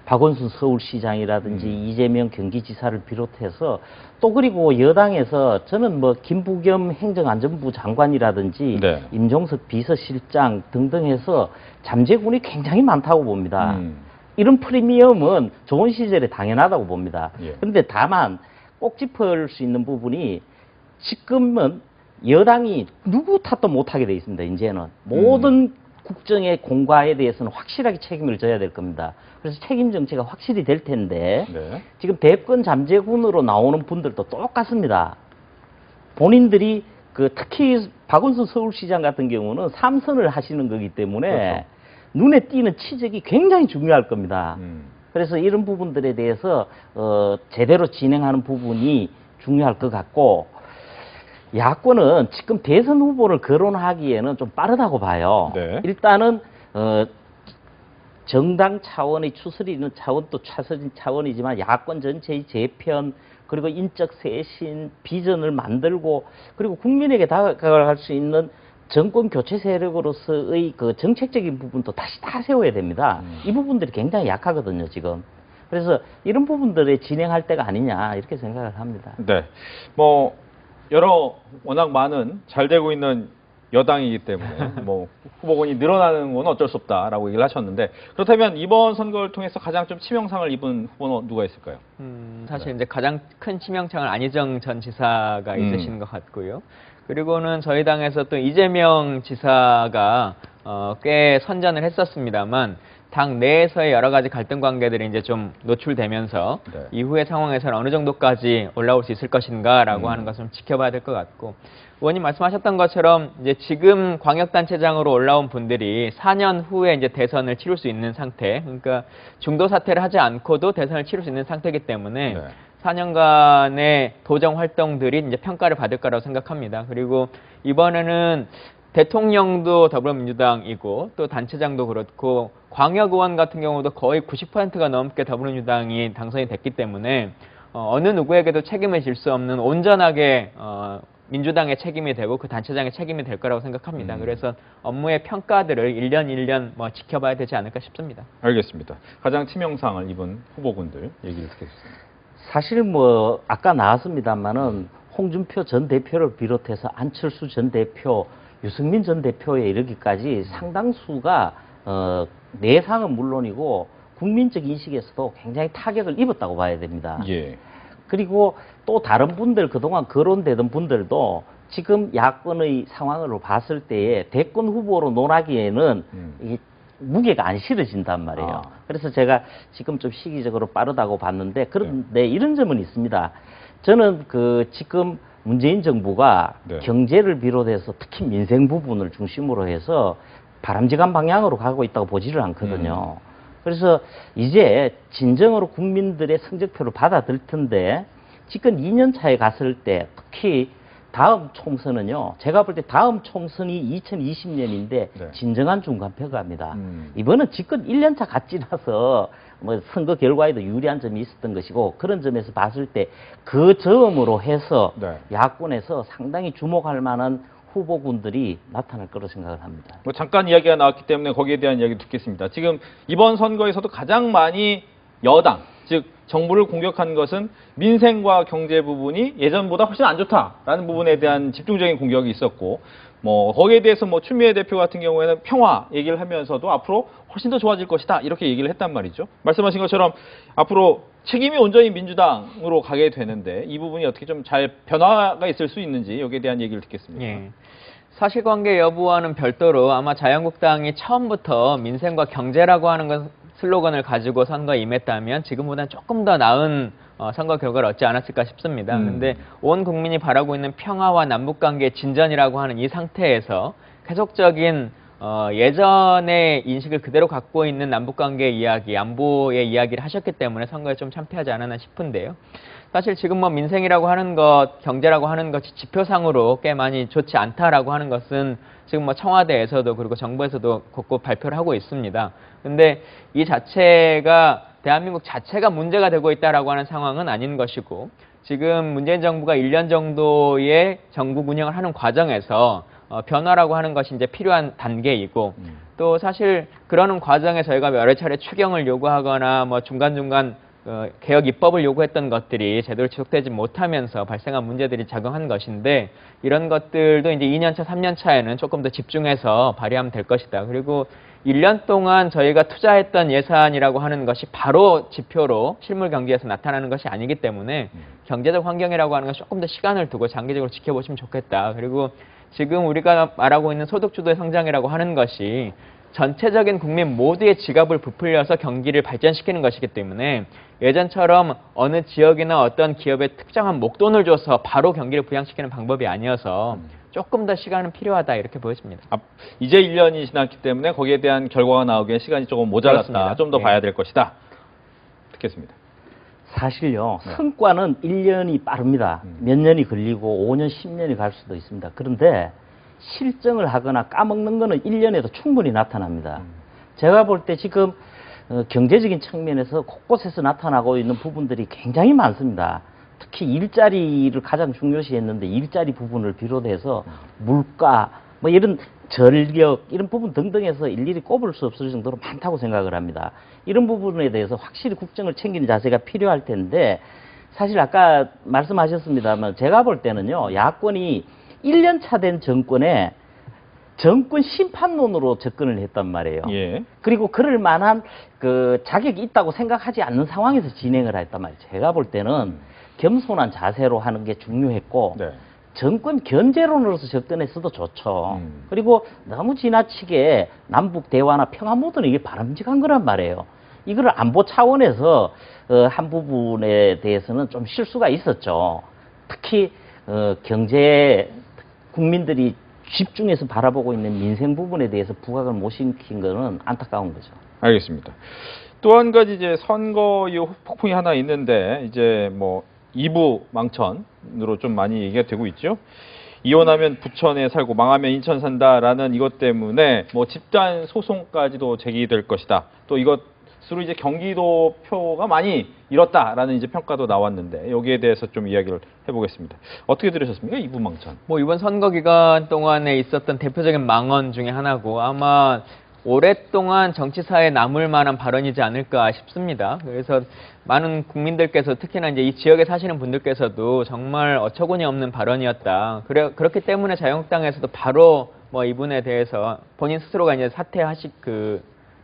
박원순 서울시장이라든지 이재명 경기지사를 비롯해서 또 그리고 여당에서 저는 김부겸 행정안전부 장관이라든지 네. 임종석 비서실장 등등 해서 잠재군이 굉장히 많다고 봅니다. 이런 프리미엄은 좋은 시절에 당연하다고 봅니다. 그런데 다만 꼭 짚을 수 있는 부분이 지금은 여당이 누구 탓도 못하게 돼 있습니다. 이제는 모든 국정의 공과에 대해서는 확실하게 책임을 져야 될 겁니다. 그래서 책임 정치가 확실히 될 텐데 네. 지금 대권 잠재군으로 나오는 분들도 똑같습니다. 본인들이 특히 박원순 서울시장 같은 경우는 3선을 하시는 거기 때문에 그렇죠. 눈에 띄는 치적이 굉장히 중요할 겁니다. 그래서 이런 부분들에 대해서 제대로 진행하는 부분이 중요할 것 같고 야권은 지금 대선 후보를 거론하기에는 좀 빠르다고 봐요. 네. 일단은 정당 차원의 추스리 있는 차원도 차서진 차원이지만 야권 전체의 재편 그리고 인적 쇄신 비전을 만들고 그리고 국민에게 다가갈 수 있는 정권 교체 세력으로서의 그 정책적인 부분도 다시 다 세워야 됩니다. 이 부분들이 굉장히 약하거든요, 지금. 그래서 이런 부분들에 진행할 때가 아니냐 이렇게 생각을 합니다. 네. 워낙 많은 잘 되고 있는 여당이기 때문에 후보군이 늘어나는 건 어쩔 수 없다라고 얘기를 하셨는데 그렇다면 이번 선거를 통해서 가장 좀 치명상을 입은 후보는 누가 있을까요? 사실 이제 가장 큰 치명상을 안희정 전 지사가 입으시는 것 같고요. 그리고는 저희 당에서 또 이재명 지사가 꽤 선전을 했었습니다만 당 내에서의 여러 가지 갈등 관계들이 이제 좀 노출되면서 네. 이후의 상황에서는 어느 정도까지 올라올 수 있을 것인가라고 하는 것을 좀 지켜봐야 될 것 같고 의원님 말씀하셨던 것처럼 이제 지금 광역단체장으로 올라온 분들이 4년 후에 이제 대선을 치를 수 있는 상태, 그러니까 중도 사퇴를 하지 않고도 대선을 치를 수 있는 상태이기 때문에 네. 4년간의 도정 활동들이 이제 평가를 받을 거라고 생각합니다. 그리고 이번에는 대통령도 더불어민주당이고 또 단체장도 그렇고 광역의원 같은 경우도 거의 90%가 넘게 더불어민주당이 당선이 됐기 때문에 어느 누구에게도 책임을 질 수 없는 온전하게 민주당의 책임이 되고 그 단체장의 책임이 될 거라고 생각합니다. 그래서 업무의 평가들을 1년 1년 지켜봐야 되지 않을까 싶습니다. 알겠습니다. 가장 치명상을 입은 후보군들 얘기를 듣겠습니다. 사실 아까 나왔습니다만은 홍준표 전 대표를 비롯해서 안철수 전 대표, 유승민 전 대표에 이르기까지 상당수가 내상은 물론이고 국민적 인식에서도 굉장히 타격을 입었다고 봐야 됩니다. 예. 그리고 또 다른 분들 그동안 거론되던 분들도 지금 야권의 상황으로 봤을 때에 대권 후보로 논하기에는 이게 무게가 안 실어진단 말이에요. 그래서 제가 지금 좀 시기적으로 빠르다고 봤는데 그런데 이런 점은 있습니다. 저는 지금 문재인 정부가 네. 경제를 비롯해서 특히 민생 부분을 중심으로 해서 바람직한 방향으로 가고 있다고 보지를 않거든요. 그래서 이제 진정으로 국민들의 성적표를 받아들 텐데 지금 2년 차에 갔을 때 특히 다음 총선은요. 제가 볼 때 다음 총선이 2020년인데 네. 진정한 중간평가입니다. 이번은 집권 1년 차 같지라서 선거 결과에도 유리한 점이 있었던 것이고 그런 점에서 봤을 때 그 점으로 해서 네. 야권에서 상당히 주목할 만한 후보군들이 나타날 거로 생각을 합니다. 잠깐 이야기가 나왔기 때문에 거기에 대한 이야기 듣겠습니다. 지금 이번 선거에서도 가장 많이 여당, 즉 정부를 공격한 것은 민생과 경제 부분이 예전보다 훨씬 안 좋다라는 부분에 대한 집중적인 공격이 있었고 거기에 대해서 추미애 대표 같은 경우에는 평화 얘기를 하면서도 앞으로 훨씬 더 좋아질 것이다 이렇게 얘기를 했단 말이죠. 말씀하신 것처럼 앞으로 책임이 온전히 민주당으로 가게 되는데 이 부분이 어떻게 좀 잘 변화가 있을 수 있는지 여기에 대한 얘기를 듣겠습니다. 예. 사실관계 여부와는 별도로 아마 자유한국당이 처음부터 민생과 경제라고 하는 것 슬로건을 가지고 선거에 임했다면 지금보다는 조금 더 나은 선거 결과를 얻지 않았을까 싶습니다. 그런데 온 국민이 바라고 있는 평화와 남북관계의 진전이라고 하는 이 상태에서 계속적인 예전의 인식을 그대로 갖고 있는 남북관계 이야기, 안보의 이야기를 하셨기 때문에 선거에 좀 참패하지 않았나 싶은데요. 사실 지금 민생이라고 하는 것, 경제라고 하는 것이 지표상으로 꽤 많이 좋지 않다라고 하는 것은 지금 청와대에서도 그리고 정부에서도 곳곳 발표를 하고 있습니다. 근데 이 자체가 대한민국 자체가 문제가 되고 있다라고 하는 상황은 아닌 것이고 지금 문재인 정부가 1년 정도의 정국 운영을 하는 과정에서 변화라고 하는 것이 이제 필요한 단계이고 또 사실 그러는 과정에 저희가 여러 차례 추경을 요구하거나 중간중간 개혁 입법을 요구했던 것들이 제대로 지속되지 못하면서 발생한 문제들이 작용한 것인데 이런 것들도 이제 2년차, 3년차에는 조금 더 집중해서 발휘하면 될 것이다. 그리고 1년 동안 저희가 투자했던 예산이라고 하는 것이 바로 지표로 실물 경제에서 나타나는 것이 아니기 때문에 경제적 환경이라고 하는 것이 조금 더 시간을 두고 장기적으로 지켜보시면 좋겠다. 그리고 지금 우리가 말하고 있는 소득주도의 성장이라고 하는 것이 전체적인 국민 모두의 지갑을 부풀려서 경기를 발전시키는 것이기 때문에 예전처럼 어느 지역이나 어떤 기업에 특정한 목돈을 줘서 바로 경기를 부양시키는 방법이 아니어서 조금 더 시간은 필요하다 이렇게 보여집니다. 이제 1년이 지났기 때문에 거기에 대한 결과가 나오기에 시간이 조금 모자랐다. 그렇습니다. 좀 더 예. 봐야 될 것이다. 듣겠습니다. 사실요, 네. 성과는 1년이 빠릅니다. 몇 년이 걸리고 5년, 10년이 갈 수도 있습니다. 그런데 실정을 하거나 까먹는 거는 1년에도 충분히 나타납니다. 제가 볼 때 지금 경제적인 측면에서 곳곳에서 나타나고 있는 부분들이 굉장히 많습니다. 특히 일자리를 가장 중요시했는데 일자리 부분을 비롯해서 물가, 뭐 이런 전력 이런 부분 등등에서 일일이 꼽을 수 없을 정도로 많다고 생각을 합니다. 이런 부분에 대해서 확실히 국정을 챙기는 자세가 필요할 텐데 사실 아까 말씀하셨습니다만 제가 볼 때는요, 야권이 1년 차 된 정권에 정권 심판론으로 접근을 했단 말이에요. 예. 그리고 그럴 만한 그 자격이 있다고 생각하지 않는 상황에서 진행을 했단 말이에요. 제가 볼 때는 겸손한 자세로 하는 게 중요했고 네. 정권 견제론으로서 접근했어도 좋죠. 그리고 너무 지나치게 남북 대화나 평화 모드는 이게 바람직한 거란 말이에요. 이걸 안보 차원에서 한 부분에 대해서는 좀 실수가 있었죠. 특히 경제 국민들이 집중해서 바라보고 있는 민생 부분에 대해서 부각을 못 시킨 거는 안타까운 거죠. 알겠습니다. 또 한 가지 이제 선거 이후 폭풍이 하나 있는데 이제 뭐 이부 망천으로 좀 많이 얘기가 되고 있죠. 이혼하면 부천에 살고 망하면 인천 산다라는 이것 때문에 뭐 집단 소송까지도 제기될 것이다. 또 이것으로 이제 경기도 표가 많이 잃었다라는 이제 평가도 나왔는데 여기에 대해서 좀 이야기를 해보겠습니다. 어떻게 들으셨습니까? 이부 망천. 뭐 이번 선거 기간 동안에 있었던 대표적인 망언 중에 하나고 아마 오랫동안 정치사에 남을 만한 발언이지 않을까 싶습니다. 그래서 많은 국민들께서 특히나 이제 이 지역에 사시는 분들께서도 정말 어처구니 없는 발언이었다. 그렇기 때문에 자유한국당에서도 바로 뭐 이분에 대해서 본인 스스로가 이제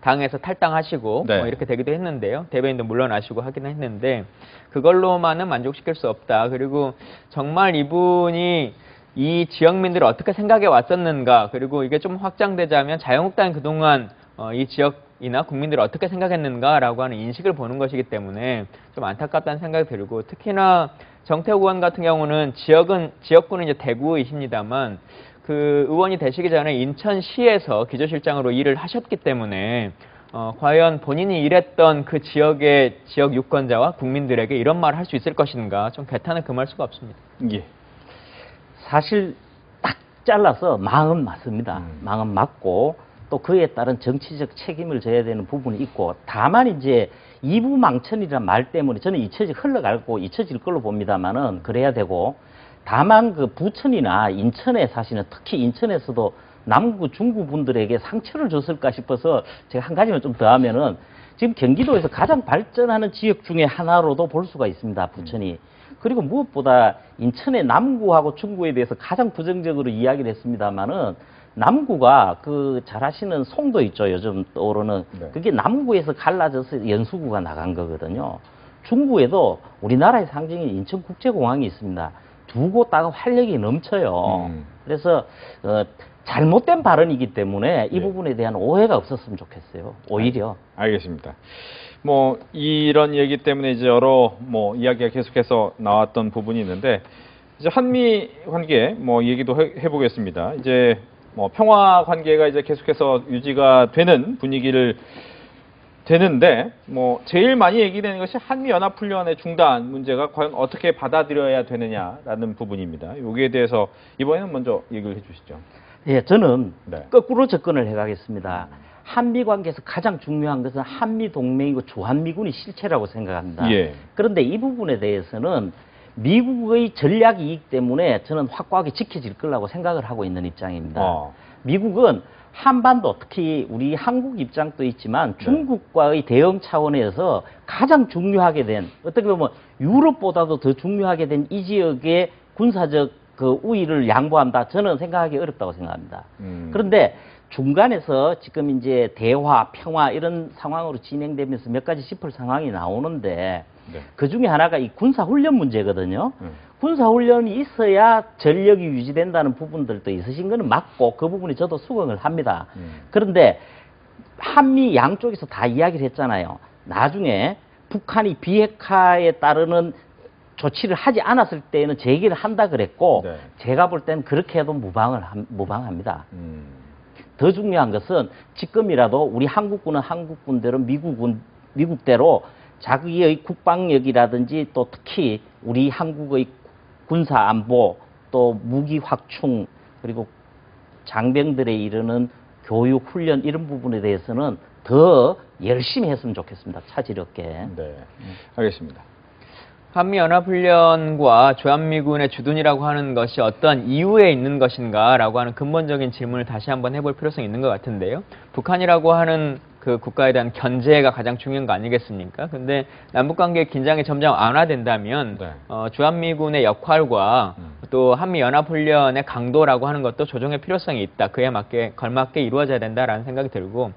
당에서 탈당하시고 네. 뭐 이렇게 되기도 했는데요. 대변인도 물러나시고 하긴 했는데 그걸로만은 만족시킬 수 없다. 그리고 정말 이분이 이 지역민들을 어떻게 생각해 왔었는가, 그리고 이게 좀 확장되자면 자유한국당이 그동안 이 지역이나 국민들을 어떻게 생각했는가라고 하는 인식을 보는 것이기 때문에 좀 안타깝다는 생각이 들고, 특히나 정태욱 의원 같은 경우는 지역구는 이제 대구이십니다만 그 의원이 되시기 전에 인천시에서 기조실장으로 일을 하셨기 때문에 과연 본인이 일했던 그 지역의 지역 유권자와 국민들에게 이런 말을 할 수 있을 것인가, 좀 개탄을 금할 수가 없습니다. 예. 사실 딱 잘라서 망은 맞습니다. 망은 맞고 또 그에 따른 정치적 책임을 져야 되는 부분이 있고, 다만 이제 이부망천이라는 말 때문에 저는 잊혀질 흘러가고 잊혀질 걸로 봅니다만은 그래야 되고, 다만 그 부천이나 인천에 사시는, 특히 인천에서도 남구 중구 분들에게 상처를 줬을까 싶어서 제가 한 가지만 좀 더 하면은 지금 경기도에서 가장 발전하는 지역 중에 하나로도 볼 수가 있습니다. 부천이. 그리고 무엇보다 인천의 남구하고 중구에 대해서 가장 부정적으로 이야기를 했습니다마는 남구가 잘 아시는 송도 있죠. 요즘 떠오르는. 네. 그게 남구에서 갈라져서 연수구가 나간 거거든요. 중구에도 우리나라의 상징인 인천국제공항이 있습니다. 두 곳 다가 활력이 넘쳐요. 그래서 잘못된 발언이기 때문에 이 예. 부분에 대한 오해가 없었으면 좋겠어요. 오히려. 알겠습니다. 뭐 이런 얘기 때문에 이제 여러 뭐 이야기가 계속해서 나왔던 부분이 있는데 이제 한미 관계 뭐 얘기도 해보겠습니다. 이제 뭐 평화 관계가 이제 계속해서 유지가 되는 분위기를 되는데 뭐 제일 많이 얘기되는 것이 한미 연합 훈련의 중단 문제가 과연 어떻게 받아들여야 되느냐라는 부분입니다. 여기에 대해서 이번에는 먼저 얘기를 해주시죠. 예, 저는 네. 거꾸로 접근을 해가겠습니다. 한미 관계에서 가장 중요한 것은 한미 동맹이고 주한미군이 실체라고 생각합니다. 예. 그런데 이 부분에 대해서는 미국의 전략 이익 때문에 저는 확고하게 지켜질 거라고 생각을 하고 있는 입장입니다. 미국은 한반도, 특히 우리 한국 입장도 있지만 중국과의 대응 차원에서 가장 중요하게 된, 어떻게 보면 유럽보다도 더 중요하게 된 이 지역의 군사적 그 우위를 양보한다. 저는 생각하기 어렵다고 생각합니다. 그런데 중간에서 지금 이제 대화, 평화 이런 상황으로 진행되면서 몇 가지 짚을 상황이 나오는데 네. 그 중에 하나가 이 군사훈련 문제거든요. 군사훈련이 있어야 전력이 유지된다는 부분들도 있으신 거는 맞고 그 부분이 저도 수긍을 합니다. 그런데 한미 양쪽에서 다 이야기를 했잖아요. 나중에 북한이 비핵화에 따르는 조치를 하지 않았을 때에는 제기를 한다 그랬고 네. 제가 볼 때는 그렇게 해도 무방합니다. 더 중요한 것은 지금이라도 우리 한국군은 한국군대로 미국대로 자기의 국방력이라든지 또 특히 우리 한국의 군사 안보 또 무기 확충 그리고 장병들에 이르는 교육 훈련 이런 부분에 대해서는 더 열심히 했으면 좋겠습니다. 차질없게. 네, 알겠습니다. 한미연합훈련과 주한미군의 주둔이라고 하는 것이 어떤 이유에 있는 것인가라고 하는 근본적인 질문을 다시 한번 해볼 필요성이 있는 것 같은데요. 북한이라고 하는 그 국가에 대한 견제가 가장 중요한 거 아니겠습니까? 근데 남북관계 긴장이 점점 완화된다면 네. 주한미군의 역할과 또 한미연합훈련의 강도라고 하는 것도 조정의 필요성이 있다. 그에 맞게 걸맞게 이루어져야 된다라는 생각이 들고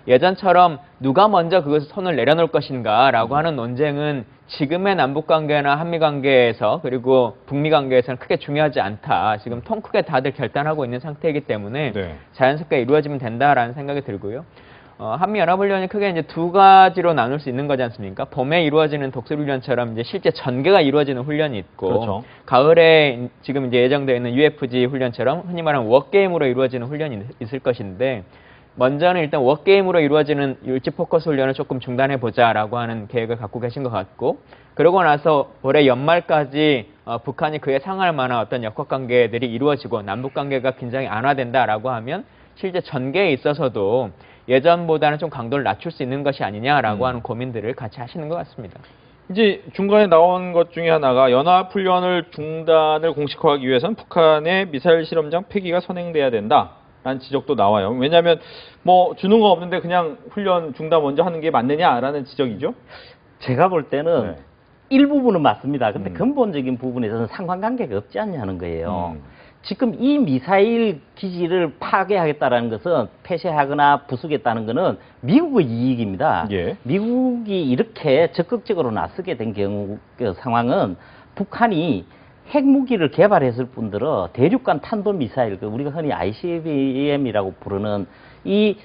예전처럼 누가 먼저 그것을 손을 내려놓을 것인가라고 하는 논쟁은 지금의 남북관계나 한미관계에서 그리고 북미관계에서는 크게 중요하지 않다. 지금 통 크게 다들 결단하고 있는 상태이기 때문에 네. 자연스럽게 이루어지면 된다라는 생각이 들고요. 한미연합훈련이 크게 이제 두 가지로 나눌 수 있는 거지 않습니까? 봄에 이루어지는 독수훈련처럼 이제 실제 전개가 이루어지는 훈련이 있고, 그렇죠. 가을에 지금 이제 예정되어 있는 UFG 훈련처럼 흔히 말하는 워게임으로 이루어지는 훈련이 있을 것인데, 먼저는 일단 워게임으로 이루어지는 율지 포커스 훈련을 조금 중단해 보자라고 하는 계획을 갖고 계신 것 같고, 그러고 나서 올해 연말까지 북한이 그에 상할 만한 어떤 역학 관계들이 이루어지고 남북 관계가 긴장이 완화된다라고 하면 실제 전개에 있어서도 예전보다는 좀 강도를 낮출 수 있는 것이 아니냐라고 하는 고민들을 같이 하시는 것 같습니다. 이제 중간에 나온 것 중에 하나가 연합훈련을 중단을 공식화하기 위해서는 북한의 미사일 실험장 폐기가 선행돼야 된다라는 지적도 나와요. 왜냐하면 뭐 주는 거 없는데 그냥 훈련 중단 먼저 하는 게 맞느냐라는 지적이죠. 제가 볼 때는 네. 일부분은 맞습니다. 근데 음. 근본적인 부분에서는 상관관계가 없지 않냐는 거예요. 음. 지금 이 미사일 기지를 파괴하겠다라는 것은 폐쇄하거나 부수겠다는 것은 미국의 이익입니다. 예. 미국이 이렇게 적극적으로 나서게 된 경우 그 상황은 북한이 핵무기를 개발했을 뿐더러 대륙간 탄도미사일, 우리가 흔히 ICBM이라고 부르는 이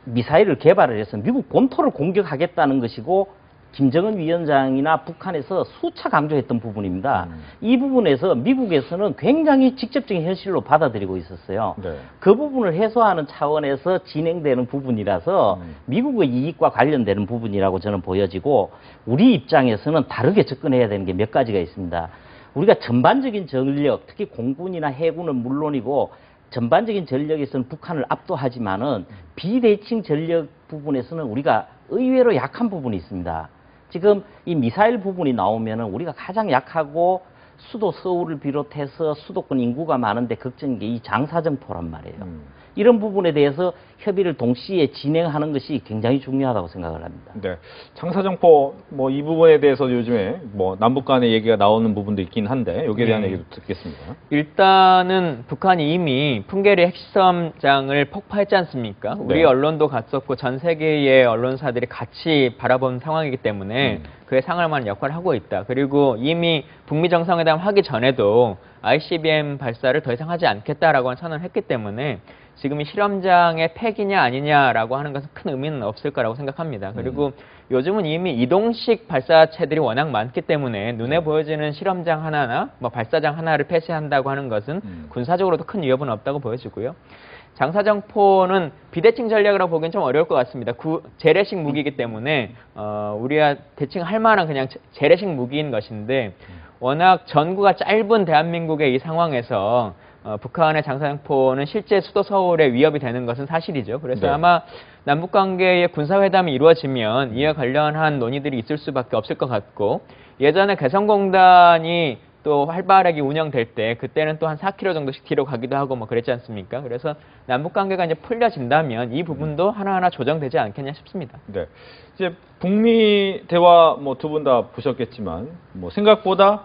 미사일을 개발을 해서 미국 본토를 공격하겠다는 것이고 김정은 위원장이나 북한에서 수차 강조했던 부분입니다. 이 부분에서 미국에서는 굉장히 직접적인 현실로 받아들이고 있었어요. 네. 그 부분을 해소하는 차원에서 진행되는 부분이라서 미국의 이익과 관련되는 부분이라고 저는 보여지고 우리 입장에서는 다르게 접근해야 되는 게 몇 가지가 있습니다. 우리가 전반적인 전력, 특히 공군이나 해군은 물론이고 전반적인 전력에서는 북한을 압도하지만은 비대칭 전력 부분에서는 우리가 의외로 약한 부분이 있습니다. 지금 이 미사일 부분이 나오면은 우리가 가장 약하고 수도 서울을 비롯해서 수도권 인구가 많은데 걱정인 게 이 장사정포란 말이에요. 이런 부분에 대해서 협의를 동시에 진행하는 것이 굉장히 중요하다고 생각을 합니다. 네. 장사정포 뭐 이 부분에 대해서 요즘에 뭐 남북 간의 얘기가 나오는 부분도 있긴 한데 여기에 대한 얘기도 듣겠습니다. 일단은 북한이 이미 풍계리 핵시험장을 폭파했지 않습니까? 우리 네. 언론도 갔었고 전 세계의 언론사들이 같이 바라본 상황이기 때문에 그에 상할 만한 역할을 하고 있다. 그리고 이미 북미 정상회담 하기 전에도 ICBM 발사를 더 이상 하지 않겠다라고 하는 선언을 했기 때문에 지금 이 실험장의 폐기냐 아니냐라고 하는 것은 큰 의미는 없을 거라고 생각합니다. 그리고 요즘은 이미 이동식 발사체들이 워낙 많기 때문에 눈에 보여지는 실험장 하나나 뭐 발사장 하나를 폐쇄한다고 하는 것은 군사적으로도 큰 위협은 없다고 보여지고요. 장사정포는 비대칭 전략이라고 보기엔 좀 어려울 것 같습니다. 재래식 무기이기 때문에 우리가 대칭할 만한 그냥 재래식 무기인 것인데 워낙 전구가 짧은 대한민국의 이 상황에서 북한의 장사정포는 실제 수도 서울에 위협이 되는 것은 사실이죠. 그래서 네. 아마 남북관계의 군사회담이 이루어지면 이와 관련한 논의들이 있을 수밖에 없을 것 같고 예전에 개성공단이 또 활발하게 운영될 때 그때는 또 한 4km 정도씩 뒤로 가기도 하고 뭐 그랬지 않습니까? 그래서 남북관계가 이제 풀려진다면 이 부분도 하나하나 조정되지 않겠냐 싶습니다. 네. 이제 북미 대화 뭐 두 분 다 보셨겠지만 뭐 생각보다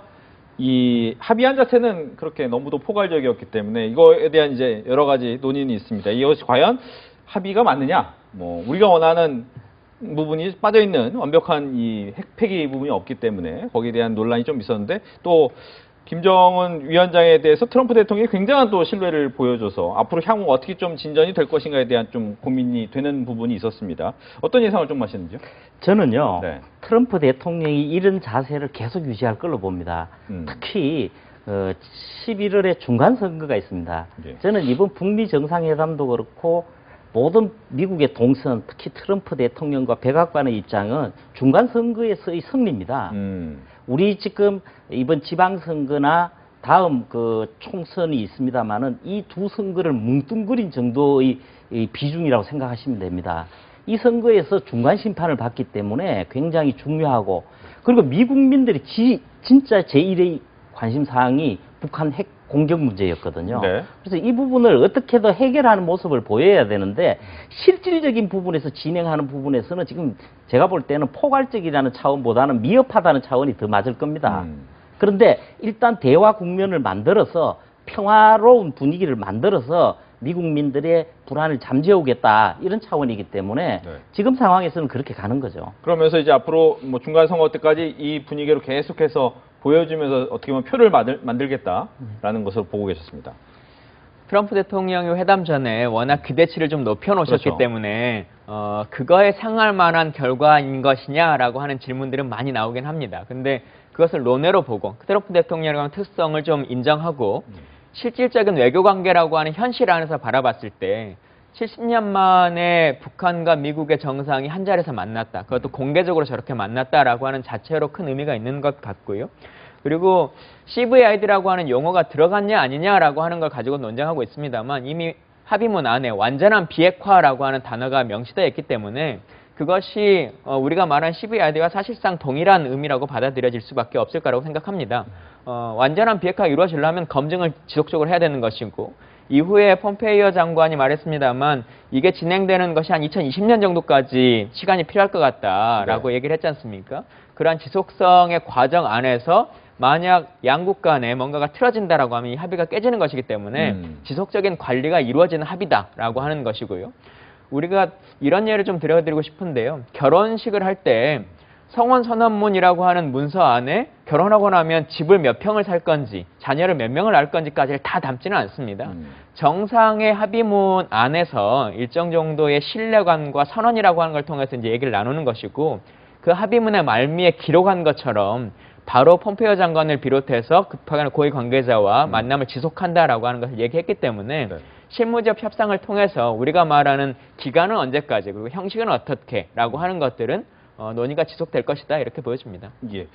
이 합의안 자체는 그렇게 너무도 포괄적이었기 때문에 이거에 대한 이제 여러 가지 논의는 있습니다. 이것이 과연 합의가 맞느냐? 뭐 우리가 원하는 부분이 빠져 있는 완벽한 이 핵폐기 부분이 없기 때문에 거기에 대한 논란이 좀 있었는데 또 김정은 위원장에 대해서 트럼프 대통령이 굉장한 또 신뢰를 보여줘서 앞으로 향후 어떻게 좀 진전이 될 것인가에 대한 좀 고민이 되는 부분이 있었습니다. 어떤 예상을 좀 하시는지요? 저는요, 네. 트럼프 대통령이 이런 자세를 계속 유지할 걸로 봅니다. 특히 11월에 중간 선거가 있습니다. 예. 저는 이번 북미 정상회담도 그렇고 모든 미국의 동선, 특히 트럼프 대통령과 백악관의 입장은 중간 선거에서의 승리입니다. 우리 지금 이번 지방선거나 다음 그 총선이 있습니다만은 이 두 선거를 뭉뚱그린 정도의 이 비중이라고 생각하시면 됩니다. 이 선거에서 중간 심판을 받기 때문에 굉장히 중요하고, 그리고 미국민들이 진짜 제1의 관심 사항이 북한 핵 공격 문제였거든요. 네. 그래서 이 부분을 어떻게든 해결하는 모습을 보여야 되는데, 실질적인 부분에서 진행하는 부분에서는 지금 제가 볼 때는 포괄적이라는 차원보다는 미흡하다는 차원이 더 맞을 겁니다. 그런데 일단 대화 국면을 만들어서 평화로운 분위기를 만들어서 미국민들의 불안을 잠재우겠다, 이런 차원이기 때문에 네. 지금 상황에서는 그렇게 가는 거죠. 그러면서 이제 앞으로 뭐 중간 선거 때까지 이 분위기로 계속해서 보여주면서 어떻게 보면 표를 만들겠다라는 것을 보고 계셨습니다. 트럼프 대통령이 회담 전에 워낙 기대치를 좀 높여놓으셨기 그렇죠. 때문에 그거에 상할 만한 결과인 것이냐라고 하는 질문들은 많이 나오긴 합니다. 근데 그것을 논외로 보고 트럼프 대통령의 특성을 좀 인정하고 실질적인 외교관계라고 하는 현실 안에서 바라봤을 때 70년 만에 북한과 미국의 정상이 한 자리에서 만났다. 그것도 공개적으로 저렇게 만났다라고 하는 자체로 큰 의미가 있는 것 같고요. 그리고 CVID라고 하는 용어가 들어갔냐 아니냐라고 하는 걸 가지고 논쟁하고 있습니다만, 이미 합의문 안에 완전한 비핵화라고 하는 단어가 명시되어 있기 때문에 그것이 우리가 말한 CVID와 사실상 동일한 의미라고 받아들여질 수밖에 없을 거라고 생각합니다. 완전한 비핵화가 이루어지려면 검증을 지속적으로 해야 되는 것이고, 이후에 폼페이오 장관이 말했습니다만 이게 진행되는 것이 한 2020년 정도까지 시간이 필요할 것 같다라고 네. 얘기를 했지 않습니까? 그러한 지속성의 과정 안에서 만약 양국 간에 뭔가가 틀어진다라고 하면 이 합의가 깨지는 것이기 때문에 지속적인 관리가 이루어지는 합의다라고 하는 것이고요. 우리가 이런 예를 좀 들려드리고 싶은데요. 결혼식을 할 때 성혼 선언문이라고 하는 문서 안에 결혼하고 나면 집을 몇 평을 살 건지, 자녀를 몇 명을 낳을 건지까지를 다 담지는 않습니다. 정상의 합의문 안에서 일정 정도의 신뢰관과 선언이라고 하는 걸 통해서 이제 얘기를 나누는 것이고, 그 합의문의 말미에 기록한 것처럼 바로 폼페이오 장관을 비롯해서 급하게 고위 관계자와 만남을 지속한다라고 하는 것을 얘기했기 때문에 네. 실무적 협상을 통해서 우리가 말하는 기간은 언제까지, 그리고 형식은 어떻게라고 하는 것들은 논의가 지속될 것이다, 이렇게 보여집니다. 예.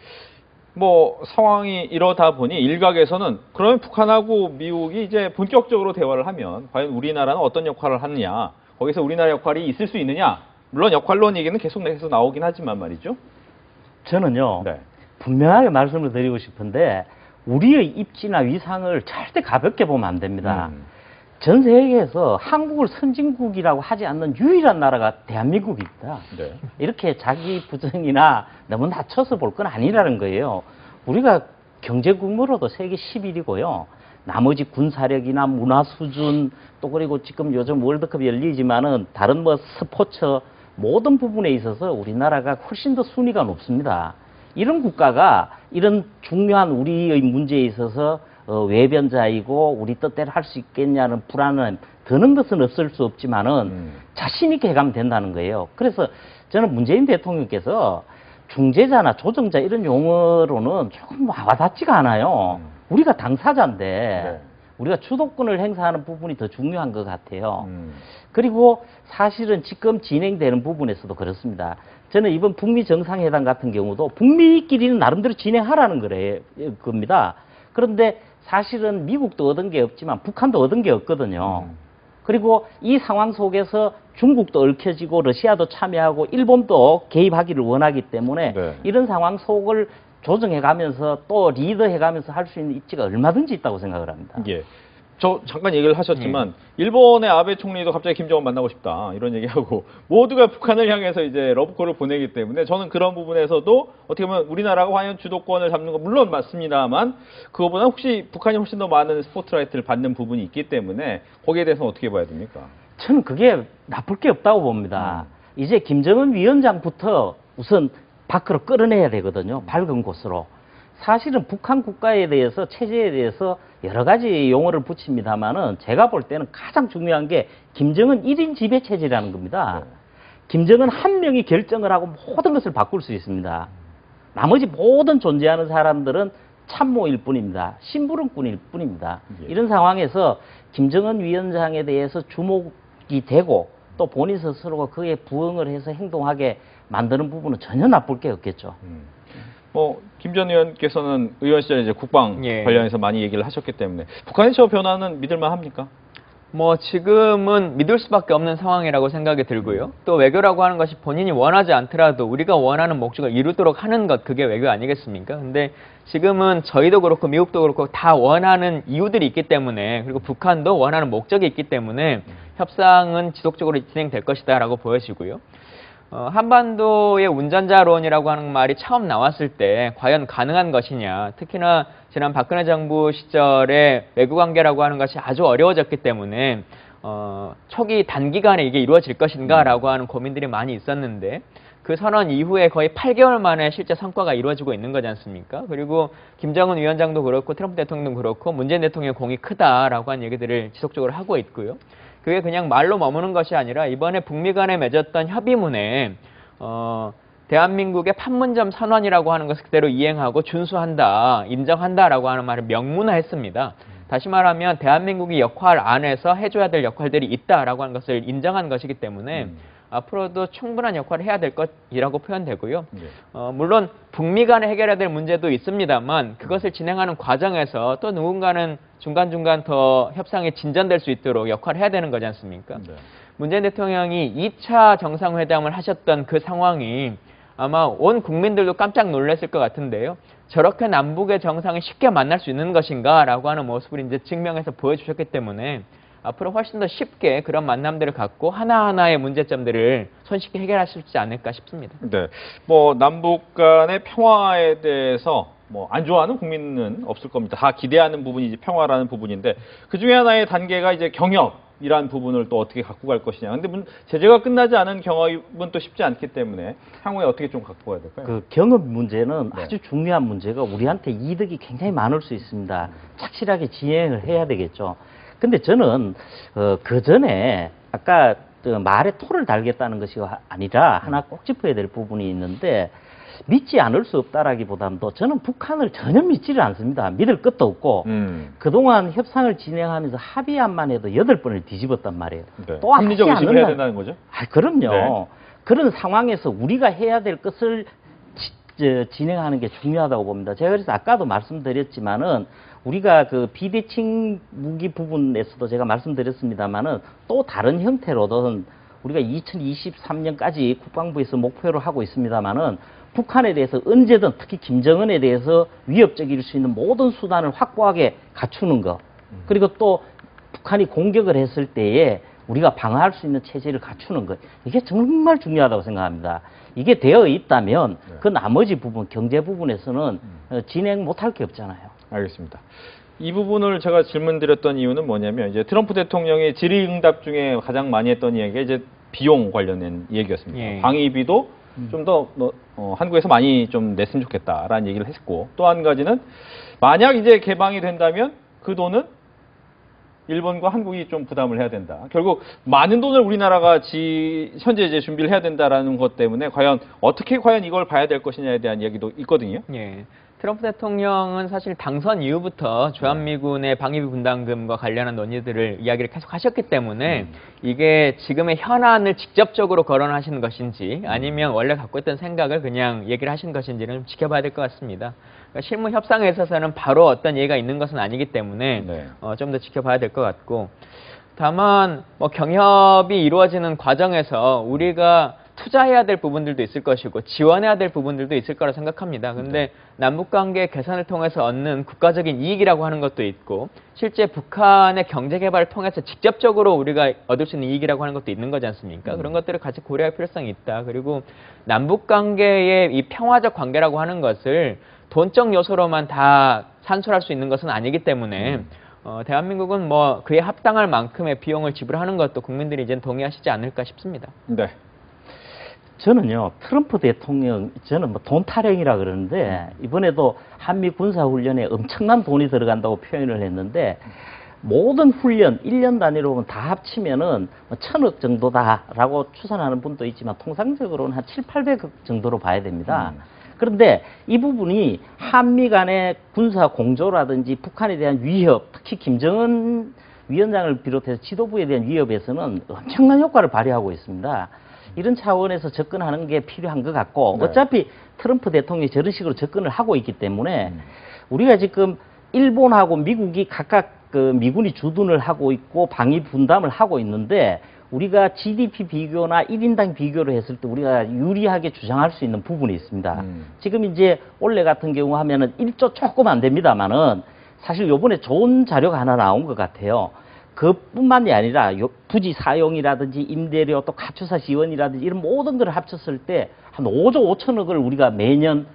뭐 상황이 이러다 보니 일각에서는 그러면 북한하고 미국이 이제 본격적으로 대화를 하면 과연 우리나라는 어떤 역할을 하느냐, 거기서 우리나라 역할이 있을 수 있느냐, 물론 역할론 얘기는 계속 나오긴 하지만 말이죠. 저는요, 네. 분명하게 말씀을 드리고 싶은데, 우리의 입지나 위상을 절대 가볍게 보면 안 됩니다. 전 세계에서 한국을 선진국이라고 하지 않는 유일한 나라가 대한민국입니다. 네. 이렇게 자기 부정이나 너무 낮춰서 볼 건 아니라는 거예요. 우리가 경제 규모로도 세계 10위이고요. 나머지 군사력이나 문화 수준, 또 그리고 지금 요즘 월드컵이 열리지만은 다른 뭐 스포츠 모든 부분에 있어서 우리나라가 훨씬 더 순위가 높습니다. 이런 국가가 이런 중요한 우리의 문제에 있어서 외변자이고 우리 뜻대로 할 수 있겠냐는 불안은 드는 것은 없을 수 없지만은 자신 있게 해가면 된다는 거예요. 그래서 저는 문재인 대통령께서 중재자나 조정자 이런 용어로는 조금 와닿지가 않아요. 우리가 당사자인데 네. 우리가 주도권을 행사하는 부분이 더 중요한 것 같아요. 그리고 사실은 지금 진행되는 부분에서도 그렇습니다. 저는 이번 북미 정상회담 같은 경우도 북미끼리는 나름대로 진행하라는 겁니다. 그런데 사실은 미국도 얻은 게 없지만 북한도 얻은 게 없거든요. 그리고 이 상황 속에서 중국도 얽혀지고 러시아도 참여하고 일본도 개입하기를 원하기 때문에 네. 이런 상황 속을 조정해가면서 또 리더해가면서 할 수 있는 입지가 얼마든지 있다고 생각을 합니다. 예. 저 잠깐 얘기를 하셨지만 일본의 아베 총리도 갑자기 김정은 만나고 싶다 이런 얘기하고 모두가 북한을 향해서 이제 러브콜을 보내기 때문에 저는 그런 부분에서도 어떻게 보면 우리나라가 과연 주도권을 잡는 건 물론 맞습니다만 그거보다 혹시 북한이 훨씬 더 많은 스포트라이트를 받는 부분이 있기 때문에 거기에 대해서는 어떻게 봐야 됩니까? 저는 그게 나쁠 게 없다고 봅니다. 이제 김정은 위원장부터 우선 밖으로 끌어내야 되거든요. 밝은 곳으로. 사실은 북한 국가에 대해서 체제에 대해서 여러 가지 용어를 붙입니다만은 제가 볼 때는 가장 중요한 게 김정은 1인 지배 체제라는 겁니다. 김정은 한 명이 결정을 하고 모든 것을 바꿀 수 있습니다. 나머지 모든 존재하는 사람들은 참모일 뿐입니다. 심부름꾼일 뿐입니다. 예. 이런 상황에서 김정은 위원장에 대해서 주목이 되고 또 본인 스스로가 그에 부응을 해서 행동하게 만드는 부분은 전혀 나쁠 게 없겠죠. 뭐 김 전 의원께서는 의원 시절에 이제 국방 예. 관련해서 많이 얘기를 하셨기 때문에 북한의 저 변화는 믿을만 합니까? 뭐 지금은 믿을 수밖에 없는 상황이라고 생각이 들고요. 또 외교라고 하는 것이 본인이 원하지 않더라도 우리가 원하는 목적을 이루도록 하는 것, 그게 외교 아니겠습니까? 근데 지금은 저희도 그렇고 미국도 그렇고 다 원하는 이유들이 있기 때문에, 그리고 북한도 원하는 목적이 있기 때문에 협상은 지속적으로 진행될 것이다라고 보여지고요. 한반도의 운전자론이라고 하는 말이 처음 나왔을 때 과연 가능한 것이냐, 특히나 지난 박근혜 정부 시절에 외교관계라고 하는 것이 아주 어려워졌기 때문에 초기 단기간에 이게 이루어질 것인가라고 하는 고민들이 많이 있었는데, 그 선언 이후에 거의 8개월 만에 실제 성과가 이루어지고 있는 거지 않습니까? 그리고 김정은 위원장도 그렇고 트럼프 대통령도 그렇고 문재인 대통령의 공이 크다라고 하는 얘기들을 지속적으로 하고 있고요. 그게 그냥 말로 머무는 것이 아니라 이번에 북미 간에 맺었던 협의문에 대한민국의 판문점 선언이라고 하는 것을 그대로 이행하고 준수한다, 인정한다라고 하는 말을 명문화했습니다. 다시 말하면 대한민국이 역할 안에서 해줘야 될 역할들이 있다라고 하는 것을 인정한 것이기 때문에 앞으로도 충분한 역할을 해야 될 것이라고 표현되고요. 물론 북미 간에 해결해야 될 문제도 있습니다만 그것을 진행하는 과정에서 또 누군가는 중간중간 더 협상이 진전될 수 있도록 역할을 해야 되는 거지 않습니까? 문재인 대통령이 2차 정상회담을 하셨던 그 상황이 아마 온 국민들도 깜짝 놀랐을 것 같은데요. 저렇게 남북의 정상이 쉽게 만날 수 있는 것인가라고 하는 모습을 이제 증명해서 보여주셨기 때문에 앞으로 훨씬 더 쉽게 그런 만남들을 갖고 하나하나의 문제점들을 손쉽게 해결할 수 있지 않을까 싶습니다. 네, 뭐 남북 간의 평화에 대해서 뭐 안 좋아하는 국민은 없을 겁니다. 다 기대하는 부분이 이제 평화라는 부분인데 그 중에 하나의 단계가 이제 경협이라는 부분을 또 어떻게 갖고 갈 것이냐. 근데 제재가 끝나지 않은 경협은 또 쉽지 않기 때문에 향후에 어떻게 좀 갖고 가야 될까요? 그 경협 문제는 네. 아주 중요한 문제가 우리한테 이득이 굉장히 많을 수 있습니다. 착실하게 진행을 해야 되겠죠. 근데 저는 그 전에 아까 말에 토를 달겠다는 것이 아니라 하나 꼭 짚어야 될 부분이 있는데, 믿지 않을 수 없다라기보다도 저는 북한을 전혀 믿지를 않습니다. 믿을 것도 없고 그동안 협상을 진행하면서 합의안만 해도 8번을 뒤집었단 말이에요. 네. 또 합리적 의심을 해야 된다는 거죠? 그럼요. 네. 그런 상황에서 우리가 해야 될 것을 진행하는 게 중요하다고 봅니다. 제가 그래서 아까도 말씀드렸지만은 우리가 그 비대칭 무기 부분에서도 제가 말씀드렸습니다만은 또 다른 형태로든 우리가 2023년까지 국방부에서 목표로 하고 있습니다만은 북한에 대해서 언제든 특히 김정은에 대해서 위협적일 수 있는 모든 수단을 확고하게 갖추는 것, 그리고 또 북한이 공격을 했을 때에 우리가 방어할 수 있는 체제를 갖추는 것, 이게 정말 중요하다고 생각합니다. 이게 되어 있다면 그 나머지 부분, 경제 부분에서는 진행 못할 게 없잖아요. 알겠습니다. 이 부분을 제가 질문드렸던 이유는 뭐냐면 이제 트럼프 대통령의 질의응답 중에 가장 많이 했던 이야기가 이제 비용 관련된 얘기였습니다. 예. 방위비도 좀 더 한국에서 많이 좀 냈으면 좋겠다라는 얘기를 했고, 또 한 가지는 만약 이제 개방이 된다면 그 돈은 일본과 한국이 좀 부담을 해야 된다. 결국 많은 돈을 우리나라가 현재 이제 준비를 해야 된다라는 것 때문에 과연 이걸 봐야 될 것이냐에 대한 이야기도 있거든요. 예. 트럼프 대통령은 사실 당선 이후부터 주한미군의 방위비 분담금과 관련한 논의들을 이야기를 계속 하셨기 때문에 이게 지금의 현안을 직접적으로 거론하시는 것인지 아니면 원래 갖고 있던 생각을 그냥 얘기를 하신 것인지는 좀 지켜봐야 될 것 같습니다. 그러니까 실무 협상에 있어서는 바로 어떤 얘기가 있는 것은 아니기 때문에 네. 좀 더 지켜봐야 될 것 같고, 다만 뭐 경협이 이루어지는 과정에서 우리가 투자해야 될 부분들도 있을 것이고 지원해야 될 부분들도 있을 거라 생각합니다. 근데 남북관계 개선을 통해서 얻는 국가적인 이익이라고 하는 것도 있고 실제 북한의 경제개발을 통해서 직접적으로 우리가 얻을 수 있는 이익이라고 하는 것도 있는 거지 않습니까? 그런 것들을 같이 고려할 필요성이 있다. 그리고 남북관계의 이 평화적 관계라고 하는 것을 돈적 요소로만 다 산술할 수 있는 것은 아니기 때문에 대한민국은 뭐 그에 합당할 만큼의 비용을 지불하는 것도 국민들이 이제 동의하시지 않을까 싶습니다. 네. 저는요, 트럼프 대통령, 저는 뭐 돈 타령이라 그러는데, 이번에도 한미 군사훈련에 엄청난 돈이 들어간다고 표현을 했는데, 모든 훈련, 1년 단위로 보면 다 합치면은 1,000억 정도다라고 추산하는 분도 있지만, 통상적으로는 한 700~800억 정도로 봐야 됩니다. 그런데 이 부분이 한미 간의 군사 공조라든지 북한에 대한 위협, 특히 김정은 위원장을 비롯해서 지도부에 대한 위협에서는 엄청난 효과를 발휘하고 있습니다. 이런 차원에서 접근하는 게 필요한 것 같고 네. 어차피 트럼프 대통령이 저런 식으로 접근을 하고 있기 때문에 우리가 지금 일본하고 미국이 각각 그 미군이 주둔을 하고 있고 방위 분담을 하고 있는데 우리가 GDP 비교나 1인당 비교를 했을 때 우리가 유리하게 주장할 수 있는 부분이 있습니다. 지금 이제 올해 같은 경우 하면은 1조 조금 안 됩니다만은 사실 요번에 좋은 자료가 하나 나온 것 같아요. 그뿐만이 아니라 부지 사용이라든지 임대료 또 가초사 지원이라든지 이런 모든 걸 합쳤을 때 한 5조 5천억을 우리가 매년